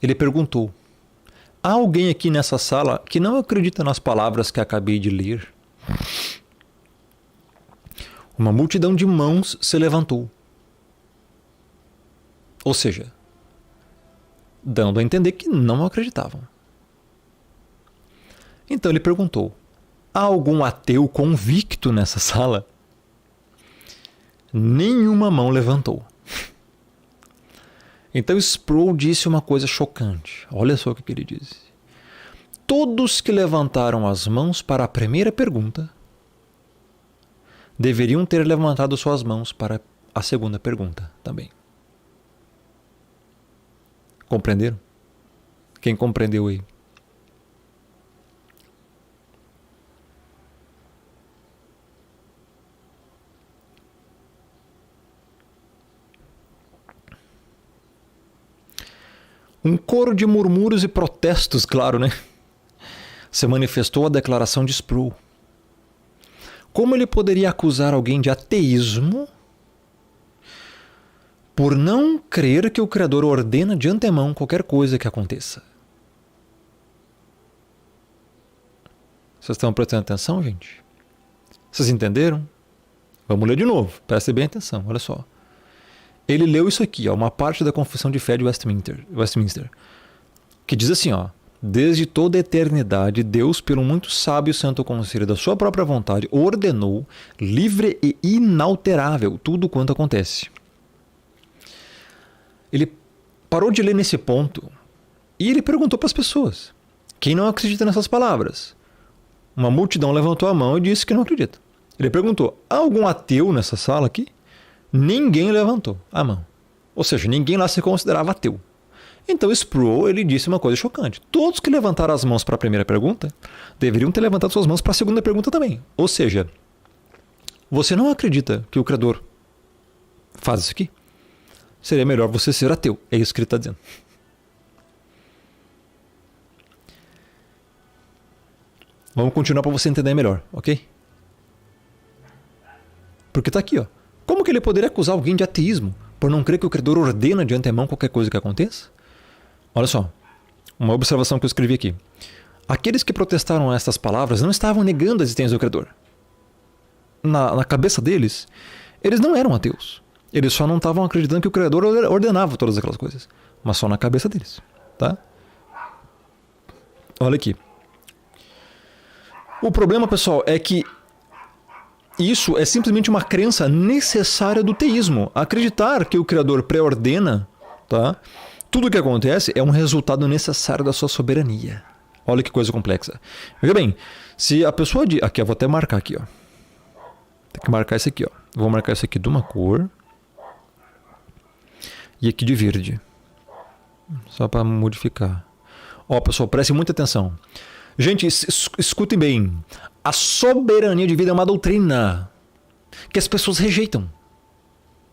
Ele perguntou: há alguém aqui nessa sala que não acredita nas palavras que acabei de ler? Uma multidão de mãos se levantou. Ou seja, dando a entender que não acreditavam. Então ele perguntou: há algum ateu convicto nessa sala? Nenhuma mão levantou. Então Sproul disse uma coisa chocante. Olha só o que ele disse. Todos que levantaram as mãos para a primeira pergunta deveriam ter levantado suas mãos para a segunda pergunta também. Compreenderam? Quem compreendeu aí? Um coro de murmúrios e protestos, claro, né? Se manifestou a declaração de Sproul. Como ele poderia acusar alguém de ateísmo por não crer que o Criador ordena de antemão qualquer coisa que aconteça? Vocês estão prestando atenção, gente? Vocês entenderam? Vamos ler de novo. Prestem bem atenção, olha só. Ele leu isso aqui, ó, uma parte da Confissão de Fé de Westminster, que diz assim, ó: desde toda a eternidade, Deus, pelo muito sábio e santo conselho da sua própria vontade, ordenou, livre e inalterável, tudo quanto acontece. Ele parou de ler nesse ponto e ele perguntou para as pessoas: quem não acredita nessas palavras? Uma multidão levantou a mão e disse que não acredita. Ele perguntou: há algum ateu nessa sala aqui? Ninguém levantou a mão. Ou seja, ninguém lá se considerava ateu. Então Sproul, ele disse uma coisa chocante. Todos que levantaram as mãos para a primeira pergunta deveriam ter levantado suas mãos para a segunda pergunta também. Ou seja, você não acredita que o Criador faz isso aqui? Seria melhor você ser ateu. É isso que ele está dizendo. Vamos continuar para você entender melhor, ok? Porque está aqui, ó. Como que ele poderia acusar alguém de ateísmo por não crer que o Criador ordena de antemão qualquer coisa que aconteça? Olha só, uma observação que eu escrevi aqui. Aqueles que protestaram a estas palavras não estavam negando a existência do Criador. Na cabeça deles, eles não eram ateus. Eles só não estavam acreditando que o Criador ordenava todas aquelas coisas. Mas só na cabeça deles, tá? Olha aqui. O problema, pessoal, é que isso é simplesmente uma crença necessária do teísmo. Acreditar que o Criador pré-ordena, tá? Tudo o que acontece é um resultado necessário da sua soberania. Olha que coisa complexa. Veja bem, se a pessoa diz... Aqui, eu vou até marcar aqui, ó. Tem que marcar isso aqui, ó. Vou marcar isso aqui de uma cor. E aqui de verde. Só para modificar. Ó, pessoal, prestem muita atenção. Gente, escutem bem. A soberania divina é uma doutrina que as pessoas rejeitam.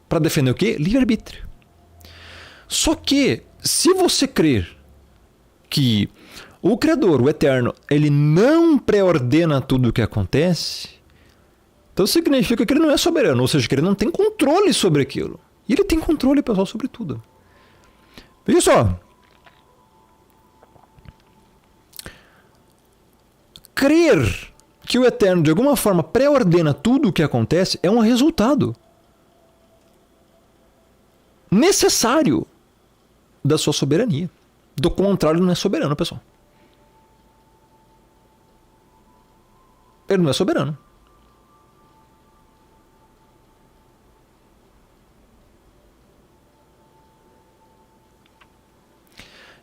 Para defender o quê? Livre-arbítrio. Só que, se você crer que o Criador, o Eterno, ele não pré-ordena tudo o que acontece, então significa que ele não é soberano, ou seja, que ele não tem controle sobre aquilo. E ele tem controle, pessoal, sobre tudo. Veja só. Crer que o Eterno, de alguma forma, pré-ordena tudo o que acontece é um resultado necessário da sua soberania. Do contrário, ele não é soberano, pessoal. Ele não é soberano.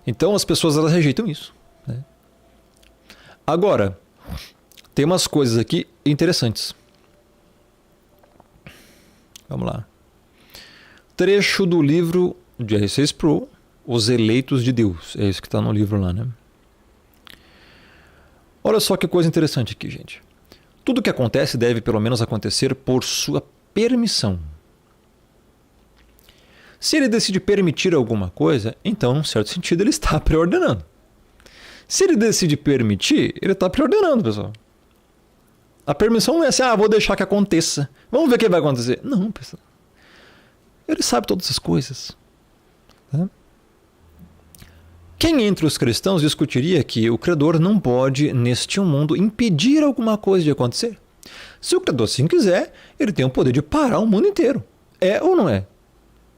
Então as pessoas elas rejeitam isso, né? Agora, tem umas coisas aqui interessantes. Vamos lá. Trecho do livro de R.C. Sproul, Os Eleitos de Deus. É isso que está no livro lá, né? Olha só que coisa interessante aqui, gente. Tudo que acontece deve pelo menos acontecer por sua permissão. Se ele decide permitir alguma coisa, então, em certo sentido, ele está preordenando. Se ele decide permitir, ele está preordenando, pessoal. A permissão não é assim, vou deixar que aconteça. Vamos ver o que vai acontecer. Não, pessoal. Ele sabe todas as coisas. Tá? Quem entre os cristãos discutiria que o Criador não pode, neste mundo, impedir alguma coisa de acontecer? Se o Criador assim quiser, ele tem o poder de parar o mundo inteiro. É ou não é?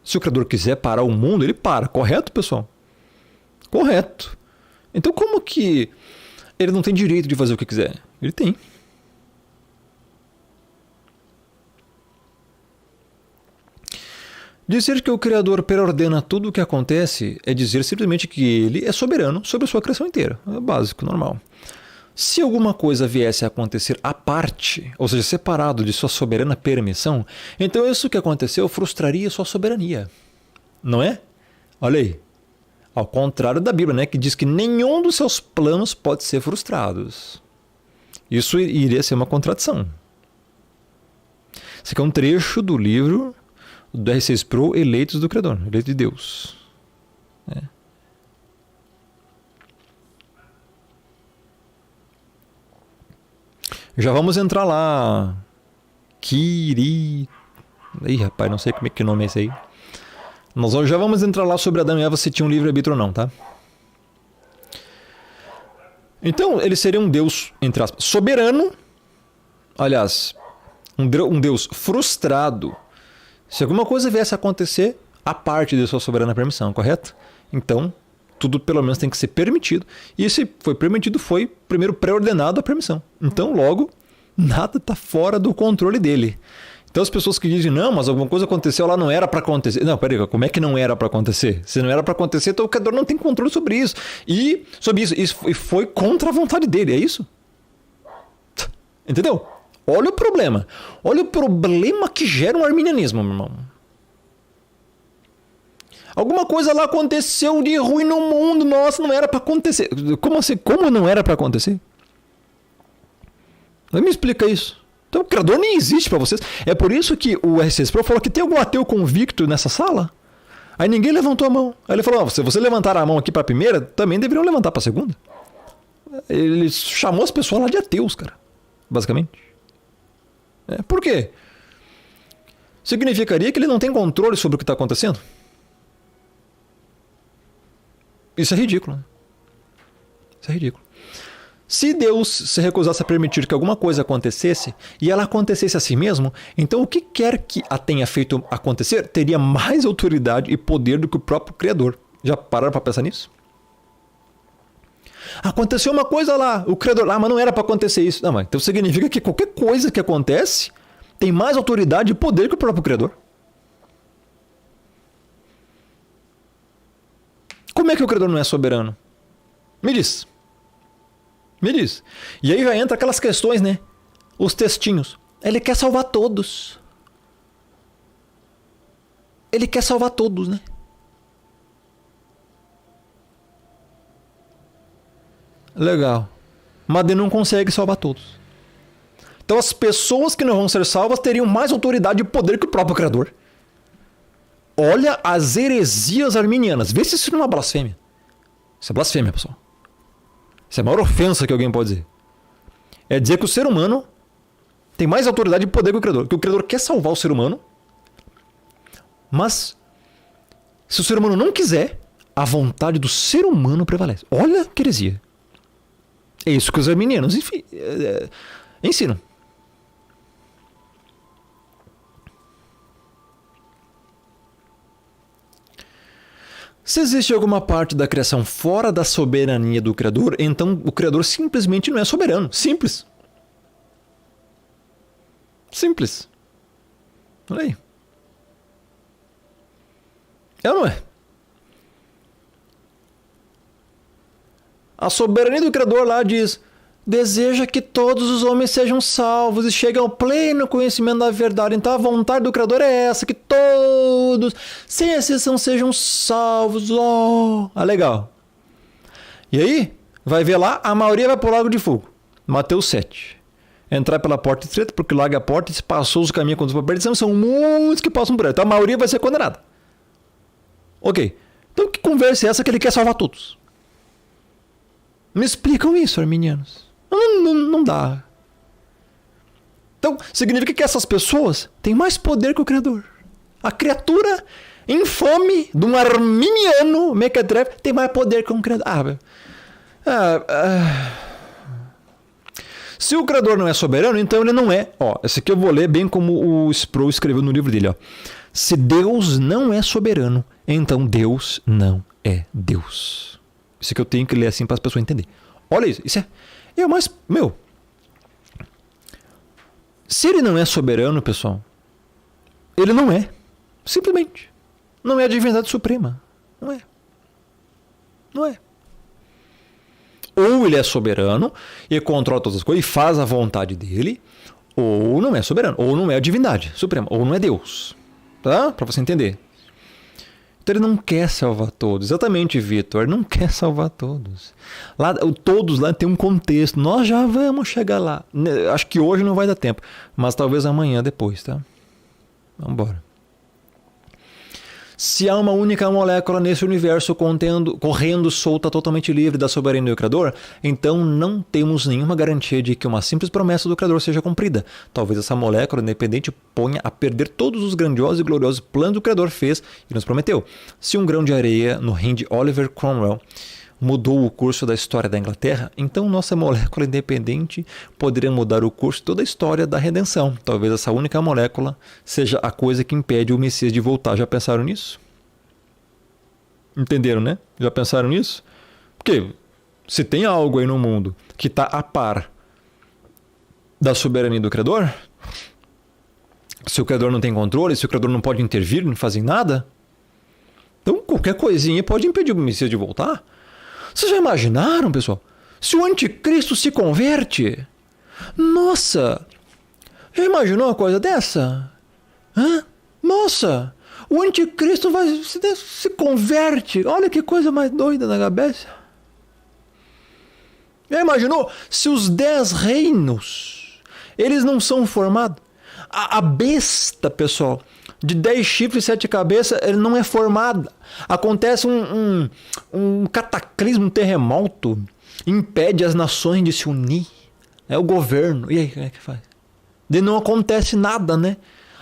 Se o Criador quiser parar o mundo, ele para. Correto, pessoal? Correto. Então como que ele não tem direito de fazer o que quiser? Ele tem. Dizer que o Criador preordena tudo o que acontece é dizer simplesmente que ele é soberano sobre a sua criação inteira. É básico, normal. Se alguma coisa viesse a acontecer à parte, ou seja, separado de sua soberana permissão, então isso que aconteceu frustraria sua soberania. Não é? Olha aí. Ao contrário da Bíblia, né, que diz que nenhum dos seus planos pode ser frustrado. Isso iria ser uma contradição. Esse aqui é um trecho do livro do R6 Pro, Eleitos do Criador, Eleitos de Deus. Já vamos entrar lá. Ih, rapaz, não sei como é que nome é esse aí. Nós já vamos entrar lá sobre Adão e Eva, se tinha um livre-arbítrio ou não, tá? Então, ele seria um Deus, entre aspas, soberano. Aliás, um Deus frustrado. Se alguma coisa viesse a acontecer, a parte de sua soberana permissão, correto? Então, tudo pelo menos tem que ser permitido. E se foi permitido, foi primeiro pré-ordenado a permissão. Então, logo, nada está fora do controle dele. Então as pessoas que dizem, não, mas alguma coisa aconteceu lá, não era para acontecer. Não, peraí, como é que não era para acontecer? Se não era para acontecer, então o Criador não tem controle sobre isso. E sobre isso foi contra a vontade dele, é isso? Entendeu? Olha o problema. Olha o problema que gera um arminianismo, meu irmão. Alguma coisa lá aconteceu de ruim no mundo, nossa, não era para acontecer. Como assim? Como não era para acontecer? Me explica isso. Então o Criador nem existe para vocês. É por isso que o R6 Pro falou que tem algum ateu convicto nessa sala? Aí ninguém levantou a mão. Aí ele falou, se você levantar a mão aqui para a primeira, também deveriam levantar para a segunda. Ele chamou as pessoas lá de ateus, cara. Basicamente. Por quê? Significaria que ele não tem controle sobre o que está acontecendo? Isso é ridículo. Né? Isso é ridículo. Se Deus se recusasse a permitir que alguma coisa acontecesse, e ela acontecesse a si mesmo, então o que quer que a tenha feito acontecer teria mais autoridade e poder do que o próprio Criador. Já pararam para pensar nisso? Aconteceu uma coisa lá, o Criador lá, mas não era para acontecer isso. Não, mas então significa que qualquer coisa que acontece tem mais autoridade e poder que o próprio Criador. Como é que o Criador não é soberano? Me diz. Me diz. E aí já entra aquelas questões, né? Os textinhos. Ele quer salvar todos. Ele quer salvar todos, né? Legal. Mas ele não consegue salvar todos. Então as pessoas que não vão ser salvas teriam mais autoridade e poder que o próprio Criador. Olha as heresias arminianas. Vê se isso não é uma blasfêmia. Isso é blasfêmia, pessoal. Isso é a maior ofensa que alguém pode dizer. É dizer que o ser humano tem mais autoridade e poder que o Criador. Que o Criador quer salvar o ser humano, mas se o ser humano não quiser, a vontade do ser humano prevalece. Olha que heresia. É isso que os arminianos ensinam. Se existe alguma parte da criação fora da soberania do Criador, então o Criador simplesmente não é soberano. Simples. Simples. Olha aí. É ou não é? A soberania do Criador lá diz: deseja que todos os homens sejam salvos e cheguem ao pleno conhecimento da verdade. Então a vontade do Criador é essa, que todos, sem exceção, sejam salvos. Oh, legal. E aí, vai ver lá, a maioria vai para o lago de fogo. Mateus 7. entrar pela porta estreita, porque larga a porta e se passou os caminhos com os perdição, são muitos que passam por ela. Então a maioria vai ser condenada. Ok. Então que conversa é essa que ele quer salvar todos? Me explicam isso, arminianos. Não dá. Então, significa que essas pessoas têm mais poder que o Criador. A criatura infame de um arminiano mequetrefe tem mais poder que um Criador. Se o Criador não é soberano, então ele não é. Esse aqui eu vou ler bem como o Sproul escreveu no livro dele. Se Deus não é soberano, então Deus não é Deus. Isso aqui eu tenho que ler assim para as pessoas entenderem. Olha isso. Isso é mais... Se ele não é soberano, pessoal, ele não é. Simplesmente. Não é a divindade suprema. Não é. Não é. Ou ele é soberano e controla todas as coisas e faz a vontade dele, ou não é soberano, ou não é a divindade suprema, ou não é Deus. Tá? Para você entender. Então ele não quer salvar todos. Exatamente, Vitor. Ele não quer salvar todos. Todos lá tem um contexto. Nós já vamos chegar lá. Acho que hoje não vai dar tempo. Mas talvez amanhã depois, tá? Vamos embora. Se há uma única molécula nesse universo correndo solta totalmente livre da soberania do Criador, então não temos nenhuma garantia de que uma simples promessa do Criador seja cumprida. Talvez essa molécula independente ponha a perder todos os grandiosos e gloriosos planos que o Criador fez e nos prometeu. Se um grão de areia no rim de Oliver Cromwell mudou o curso da história da Inglaterra, então nossa molécula independente poderia mudar o curso de toda a história da redenção. Talvez essa única molécula seja a coisa que impede o Messias de voltar. Já pensaram nisso? Entenderam, né? Já pensaram nisso? Porque se tem algo aí no mundo que está a par da soberania do Criador, se o Criador não tem controle, se o Criador não pode intervir, não fazer nada, então qualquer coisinha pode impedir o Messias de voltar. Vocês já imaginaram, pessoal? Se o anticristo se converte? Nossa! Já imaginou uma coisa dessa? Nossa! O anticristo se converte. Olha que coisa mais doida na cabeça. Já imaginou? Se os 10 reinos, eles não são formados. A besta, pessoal, de 10 chifres e 7 cabeças, ele não é formada. Acontece um cataclismo, um terremoto, impede as nações de se unir. É o governo. E aí, como é que faz? Daí não acontece nada, né?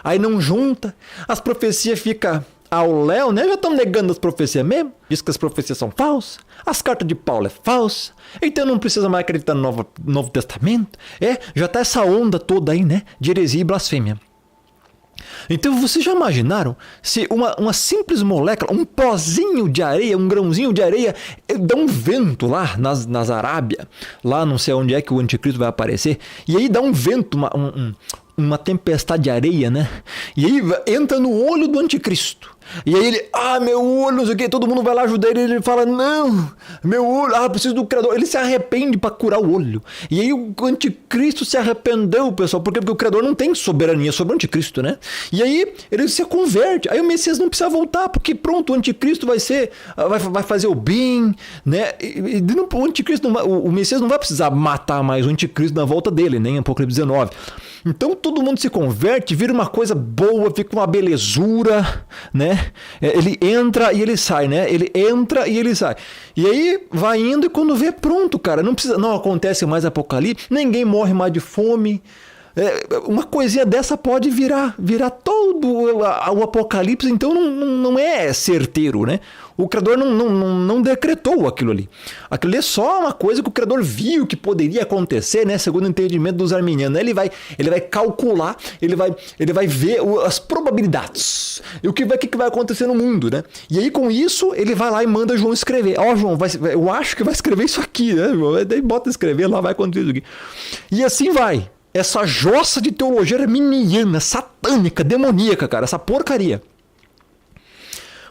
Aí não junta. As profecias ficam ao léu, né? Já estão negando as profecias mesmo. Diz que as profecias são falsas. As cartas de Paulo é falsa. Então não precisa mais acreditar no Novo Testamento. Já está essa onda toda aí, né? De heresia e blasfêmia. Então vocês já imaginaram se uma simples molécula, um pozinho de areia, um grãozinho de areia, dá um vento lá nas Arábia, lá não sei onde é que o anticristo vai aparecer, e aí dá um vento, uma tempestade de areia, né? E aí entra no olho do anticristo. E aí ele, meu olho, não sei o que, todo mundo vai lá ajudar ele, ele fala, não, meu olho, preciso do Criador. Ele se arrepende para curar o olho. E aí o anticristo se arrependeu, pessoal, porque o Criador não tem soberania sobre o anticristo, né? E aí ele se converte. Aí o Messias não precisa voltar, porque pronto, o anticristo vai fazer o bem, né? O anticristo o Messias não vai precisar matar mais o anticristo na volta dele, nem em Apocalipse 19. Então todo mundo se converte, vira uma coisa boa, fica uma belezura, né? Ele entra e ele sai, né? Ele entra e ele sai. E aí vai indo e quando vê, pronto, cara, não acontece mais apocalipse, ninguém morre mais de fome. Uma coisinha dessa pode virar todo o apocalipse, então não é certeiro, né? O Criador não decretou aquilo ali. Aquilo ali é só uma coisa que o Criador viu que poderia acontecer, né? Segundo o entendimento dos arminianos. Ele vai calcular, ele vai ver as probabilidades. E o que vai acontecer no mundo, né? E aí com isso, ele vai lá e manda João escrever. João, eu acho que vai escrever isso aqui, né? Daí bota escrever, lá vai acontecer isso aqui. E assim vai. Essa jossa de teologia arminiana, satânica, demoníaca, cara, essa porcaria.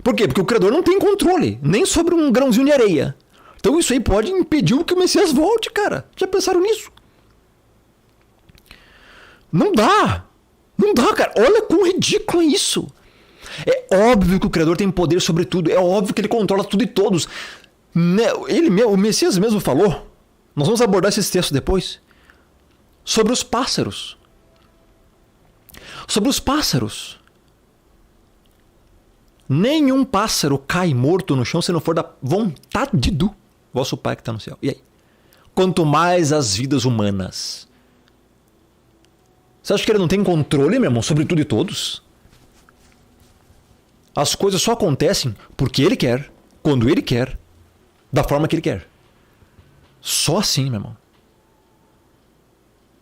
Por quê? Porque o Criador não tem controle, nem sobre um grãozinho de areia. Então isso aí pode impedir que o Messias volte, cara. Já pensaram nisso? Não dá, cara. Olha quão ridículo é isso. É óbvio que o Criador tem poder sobre tudo. É óbvio que ele controla tudo e todos. O Messias mesmo falou. Nós vamos abordar esse texto depois. Sobre os pássaros. Sobre os pássaros. Nenhum pássaro cai morto no chão se não for da vontade do vosso Pai que está no céu. E aí? Quanto mais as vidas humanas. Você acha que ele não tem controle, meu irmão, sobre tudo e todos? As coisas só acontecem porque ele quer, quando ele quer, da forma que ele quer. Só assim, meu irmão.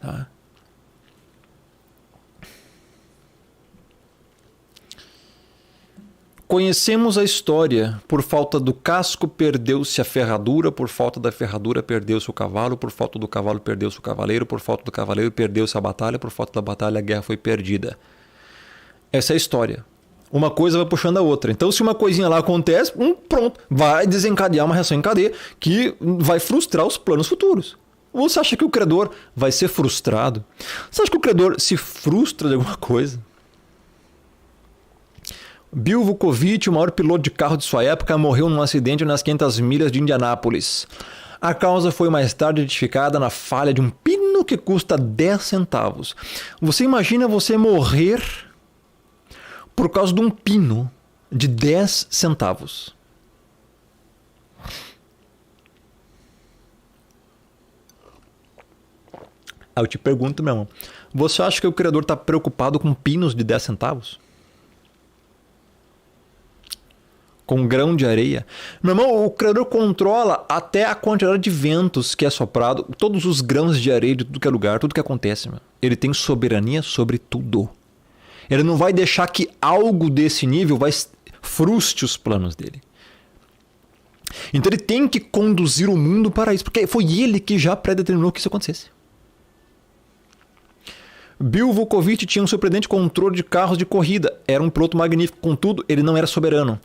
Tá? Conhecemos a história. Por falta do casco, perdeu-se a ferradura. Por falta da ferradura, perdeu-se o cavalo. Por falta do cavalo, perdeu-se o cavaleiro. Por falta do cavaleiro, perdeu-se a batalha. Por falta da batalha, a guerra foi perdida. Essa é a história. Uma coisa vai puxando a outra. Então, se uma coisinha lá acontece, pronto, vai desencadear uma reação em cadeia que vai frustrar os planos futuros. Você acha que o Criador vai ser frustrado? Você acha que o Criador se frustra de alguma coisa? Bill Vukovich, o maior piloto de carro de sua época, morreu num acidente nas 500 milhas de Indianápolis. A causa foi mais tarde identificada na falha de um pino que custa 10 centavos. Você imagina você morrer por causa de um pino de 10 centavos. Aí eu te pergunto, meu irmão, você acha que o Criador está preocupado com pinos de 10 centavos? Com grão de areia? Meu irmão, o Criador controla até a quantidade de ventos que é soprado, todos os grãos de areia de tudo que é lugar, tudo que acontece. Meu. Ele tem soberania sobre tudo. Ele não vai deixar que algo desse nível vai frustre os planos dele. Então ele tem que conduzir o mundo para isso, porque foi ele que já predeterminou que isso acontecesse. Bill Vukovich tinha um surpreendente controle de carros de corrida. Era um piloto magnífico, contudo, ele não era soberano.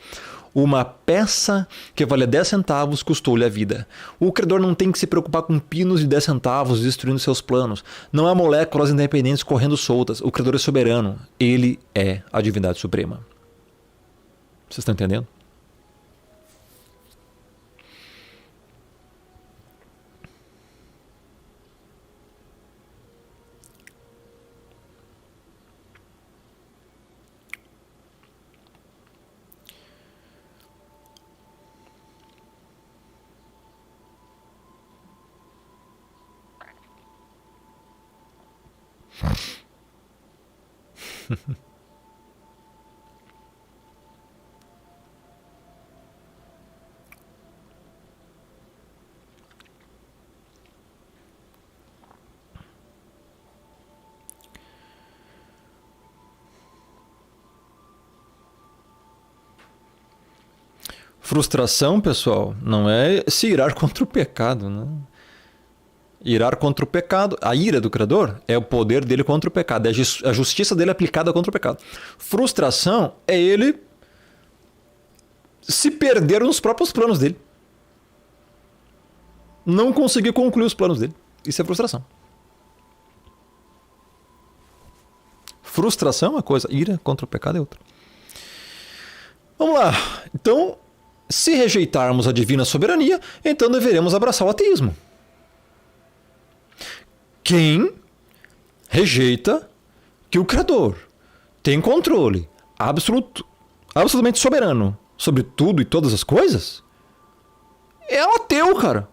Uma peça que valia 10 centavos custou-lhe a vida. O Criador não tem que se preocupar com pinos de 10 centavos destruindo seus planos. Não há moléculas independentes correndo soltas. O Criador é soberano. Ele é a divindade suprema. Vocês estão entendendo? Frustração, pessoal, não é se irar contra o pecado, né? Irar contra o pecado, a ira do Criador é o poder dele contra o pecado, é a justiça dele aplicada contra o pecado. Frustração é ele se perder nos próprios planos dele. Não conseguir concluir os planos dele. Isso é frustração. Frustração é uma coisa, ira contra o pecado é outra. Vamos lá. Então, se rejeitarmos a divina soberania, então deveremos abraçar o ateísmo. Quem rejeita que o Criador tem controle absolutamente soberano sobre tudo e todas as coisas, é um ateu, cara.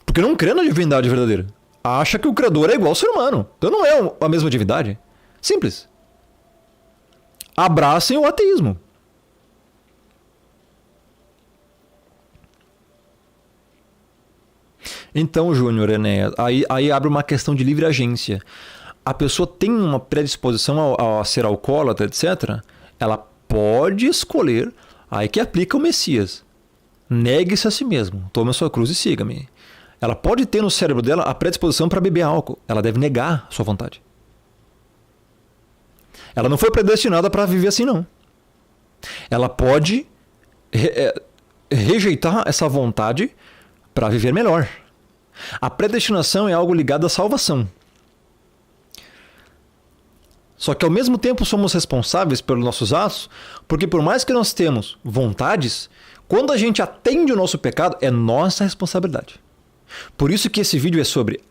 Porque não crê na divindade verdadeira. Acha que o Criador é igual ao ser humano. Então não é a mesma divindade. Simples. Abracem o ateísmo. Então, Júnior, Enéas, aí abre uma questão de livre agência. A pessoa tem uma predisposição a ser alcoólatra, etc. Ela pode escolher, aí que aplica o Messias. Negue-se a si mesmo, tome a sua cruz e siga-me. Ela pode ter no cérebro dela a predisposição para beber álcool. Ela deve negar a sua vontade. Ela não foi predestinada para viver assim, não. Ela pode rejeitar essa vontade para viver melhor. A predestinação é algo ligado à salvação. Só que ao mesmo tempo somos responsáveis pelos nossos atos, porque por mais que nós temos vontades, quando a gente atende o nosso pecado, é nossa responsabilidade. Por isso que esse vídeo é sobre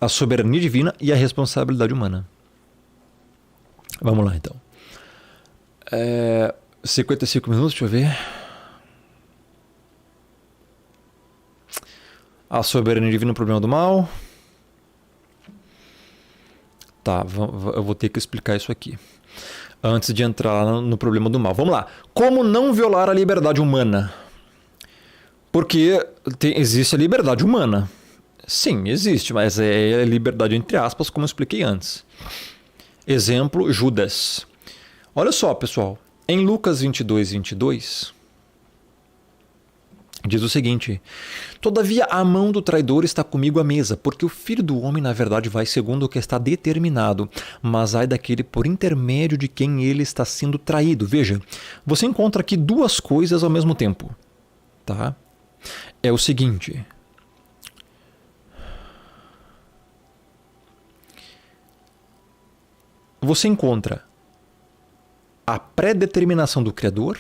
a soberania divina e a responsabilidade humana. Vamos lá, então. 55 minutos, deixa eu ver. A soberania divina, o problema do mal. Tá, eu vou ter que explicar isso aqui antes de entrar no problema do mal. Vamos lá. Como não violar a liberdade humana? Porque existe a liberdade humana. Sim, existe, mas é liberdade entre aspas, como eu expliquei antes. Exemplo, Judas. Olha só, pessoal. Em Lucas 22, diz o seguinte: todavia a mão do traidor está comigo à mesa, porque o filho do homem na verdade vai segundo o que está determinado, mas ai daquele por intermédio de quem ele está sendo traído. Veja, você encontra aqui duas coisas ao mesmo tempo, tá? É o seguinte: você encontra a pré-determinação do Criador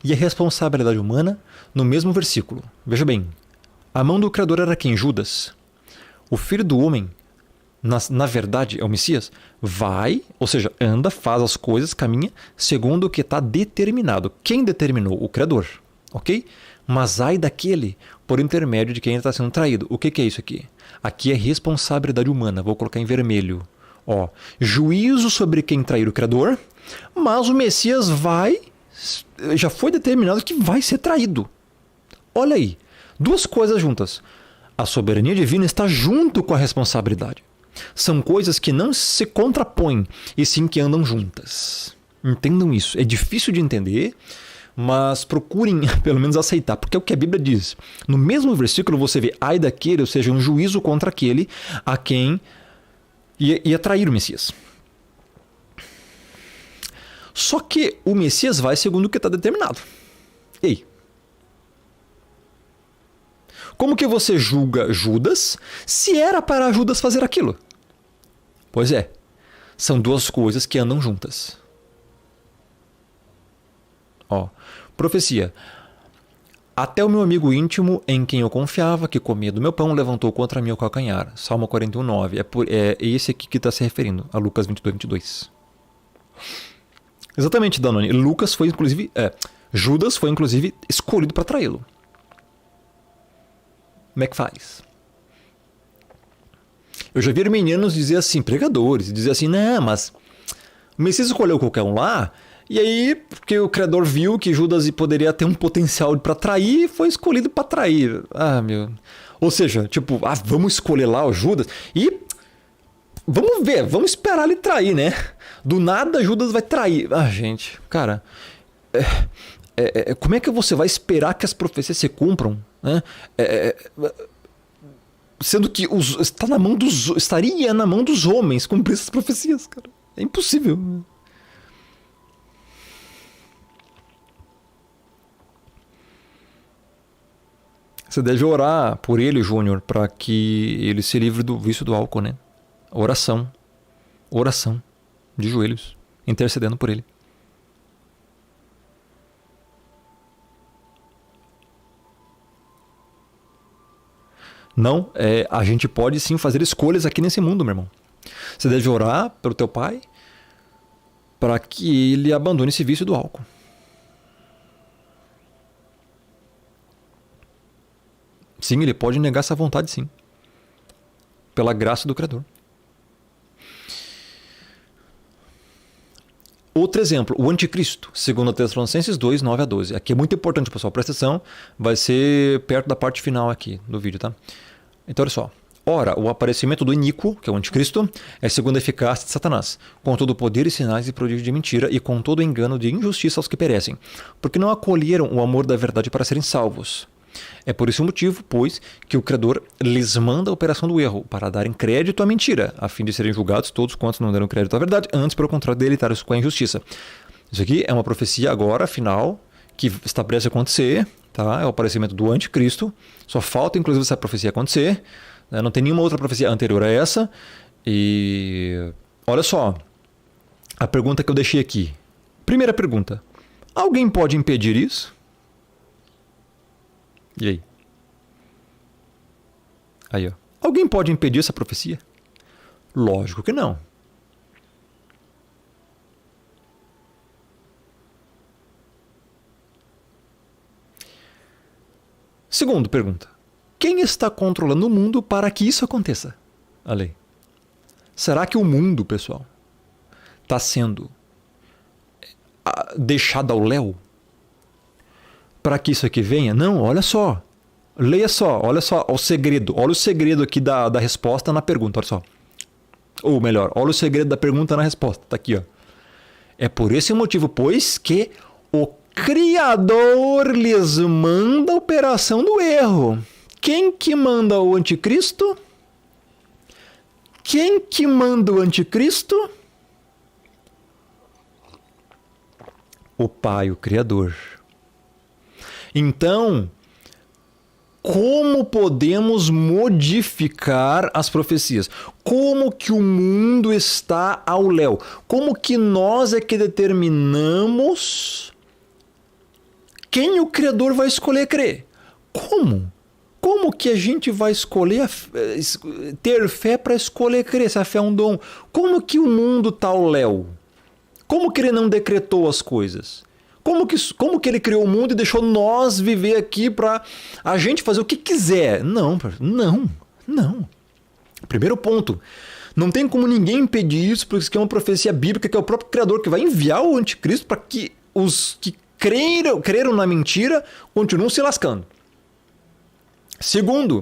e a responsabilidade humana no mesmo versículo. Veja bem, a mão do Criador era quem? Judas. O filho do homem, na verdade, é o Messias, vai, ou seja, anda, faz as coisas, caminha, segundo o que está determinado. Quem determinou? O Criador. Ok? Mas ai daquele por intermédio de quem está sendo traído. O que é isso aqui? Aqui é responsabilidade humana. Vou colocar em vermelho. Ó, juízo sobre quem trair o Criador, mas o Messias já foi determinado que vai ser traído. Olha aí, duas coisas juntas. A soberania divina está junto com a responsabilidade. São coisas que não se contrapõem, e sim que andam juntas. Entendam isso. É difícil de entender, mas procurem pelo menos aceitar, porque é o que a Bíblia diz. No mesmo versículo você vê ai daquele, ou seja, um juízo contra aquele a quem ia trair o Messias. Só que o Messias vai segundo o que está determinado. Ei, como que você julga Judas se era para Judas fazer aquilo? Pois é, são duas coisas que andam juntas. Ó, profecia. Até o meu amigo íntimo, em quem eu confiava, que comia do meu pão, levantou contra mim o calcanhar. Salmo 41:9. É esse aqui que está se referindo, a Lucas 22. Exatamente, Danone. Judas foi, inclusive, escolhido para traí-lo. Como é que faz? Eu já vi armenianos dizer assim, pregadores, dizer assim, não, mas o Messias escolheu qualquer um lá, e aí, porque o Criador viu que Judas poderia ter um potencial para trair, foi escolhido para trair. Ah, meu... Ou seja, tipo, vamos escolher lá o Judas e vamos ver, vamos esperar ele trair, né? Do nada Judas vai trair. Ah, gente, cara, como é que você vai esperar que as profecias se cumpram, né? Sendo que estaria na mão dos homens cumprir essas profecias, cara. É impossível. Você deve orar por ele, Júnior, para que ele se livre do vício do álcool, né? Oração. Oração. De joelhos. Intercedendo por ele. Não, a gente pode sim fazer escolhas aqui nesse mundo, meu irmão. Você deve orar pelo teu pai para que ele abandone esse vício do álcool. Sim, ele pode negar essa vontade, sim. Pela graça do Criador. Outro exemplo, o anticristo, segundo Tessalonicenses 2, 9-12. Aqui é muito importante, pessoal, presta atenção, vai ser perto da parte final aqui do vídeo, tá? Então, olha só. Ora, o aparecimento do iníquo, que é o anticristo, é segundo a eficácia de Satanás, com todo o poder e sinais e prodígio de mentira e com todo o engano de injustiça aos que perecem, porque não acolheram o amor da verdade para serem salvos. É por esse motivo, pois, que o Criador lhes manda a operação do erro, para darem crédito à mentira, a fim de serem julgados todos quantos não deram crédito à verdade, antes, pelo contrário, deleitaram-se com a injustiça. Isso aqui é uma profecia agora, final, que está prestes a acontecer, tá? É o aparecimento do anticristo, só falta, inclusive, essa profecia acontecer, né? Não tem nenhuma outra profecia anterior a essa, e olha só, a pergunta que eu deixei aqui. Primeira pergunta, alguém pode impedir isso? E aí? Aí, ó. Alguém pode impedir essa profecia? Lógico que não. Segunda pergunta. Quem está controlando o mundo para que isso aconteça? A lei. Será que o mundo, pessoal, está sendo deixado ao léu para que isso aqui venha? Não, olha só. Leia só, olha só o segredo. Olha o segredo aqui da resposta na pergunta, olha só. Ou melhor, olha o segredo da pergunta na resposta. Está aqui, ó. É por esse motivo, pois, que o Criador lhes manda a operação do erro. Quem que manda o anticristo? Quem que manda o anticristo? O Pai, o Criador. Então, como podemos modificar as profecias? Como que o mundo está ao léu? Como que nós é que determinamos quem o Criador vai escolher crer? Como? Como que a gente vai escolher ter fé para escolher crer? Se a fé é um dom. Como que o mundo está ao léu? Como que ele não decretou as coisas? Como que ele criou o mundo e deixou nós viver aqui para a gente fazer o que quiser? Não. Primeiro ponto. Não tem como ninguém impedir isso, porque isso aqui é uma profecia bíblica, que é o próprio Criador que vai enviar o anticristo para que os que creram na mentira continuem se lascando. Segundo,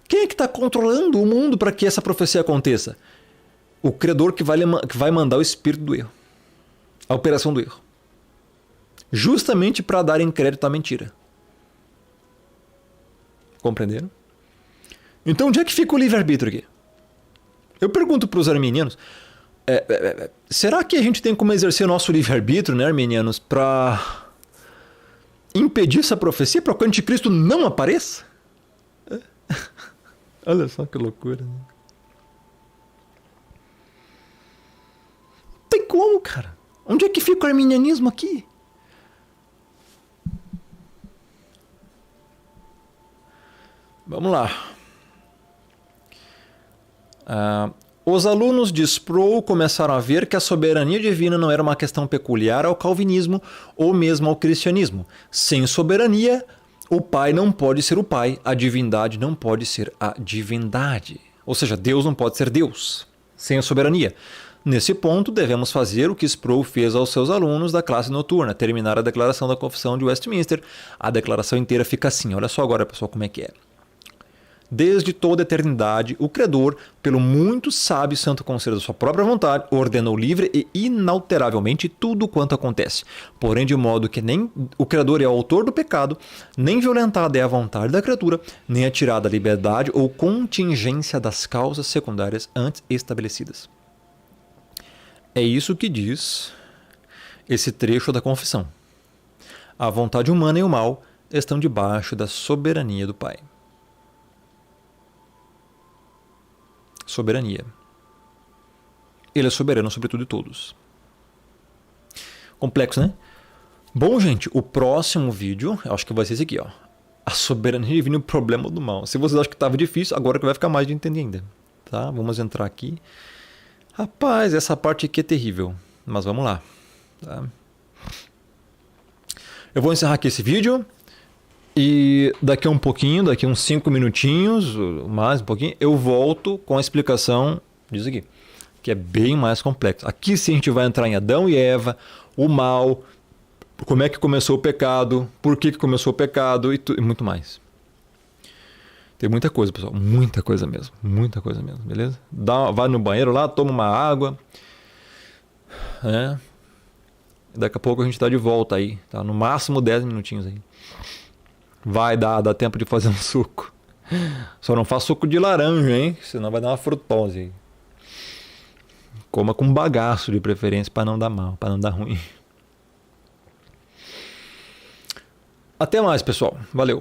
quem é que está controlando o mundo para que essa profecia aconteça? O Criador que vai mandar o espírito do erro. A operação do erro. Justamente para darem crédito à mentira. Compreenderam? Então, onde é que fica o livre-arbítrio aqui? Eu pergunto para os arminianos, será que a gente tem como exercer nosso livre-arbítrio, né, arminianos, para impedir essa profecia, para que o anticristo não apareça? Olha só que loucura. Né? Tem como, cara? Onde é que fica o arminianismo aqui? Vamos lá. Os alunos de Sproul começaram a ver que a soberania divina não era uma questão peculiar ao calvinismo ou mesmo ao cristianismo. Sem soberania, o Pai não pode ser o Pai, a divindade não pode ser a divindade. Ou seja, Deus não pode ser Deus, sem a soberania. Nesse ponto, devemos fazer o que Sproul fez aos seus alunos da classe noturna, terminar a declaração da Confissão de Westminster. A declaração inteira fica assim, olha só agora, pessoal, como é que é. Desde toda a eternidade, o Criador, pelo muito sábio e santo conselho da sua própria vontade, ordenou livre e inalteravelmente tudo quanto acontece. Porém, de modo que nem o Criador é o autor do pecado, nem violentada é a vontade da criatura, nem atirada a liberdade ou contingência das causas secundárias antes estabelecidas. É isso que diz esse trecho da confissão. A vontade humana e o mal estão debaixo da soberania do Pai. Soberania. Ele é soberano sobre tudo e todos. Complexo, né? Bom, gente, o próximo vídeo, eu acho que vai ser esse aqui, ó. A soberania divina e o problema do mal. Se vocês acham que estava difícil, agora que vai ficar mais de entender ainda. Tá? Vamos entrar aqui. Rapaz, essa parte aqui é terrível. Mas vamos lá. Tá? Eu vou encerrar aqui esse vídeo. E daqui a um pouquinho, daqui a uns 5 minutinhos, mais um pouquinho, eu volto com a explicação disso aqui, que é bem mais complexo. Aqui sim a gente vai entrar em Adão e Eva, o mal, como é que começou o pecado, por que começou o pecado e muito mais. Tem muita coisa, pessoal, muita coisa mesmo, beleza? Vai no banheiro lá, toma uma água, né? Daqui a pouco a gente está de volta aí, tá? No máximo 10 minutinhos aí. Vai dar tempo de fazer um suco. Só não faz suco de laranja, hein? Senão vai dar uma frutose aí. Coma com bagaço de preferência para não dar mal, para não dar ruim. Até mais, pessoal. Valeu.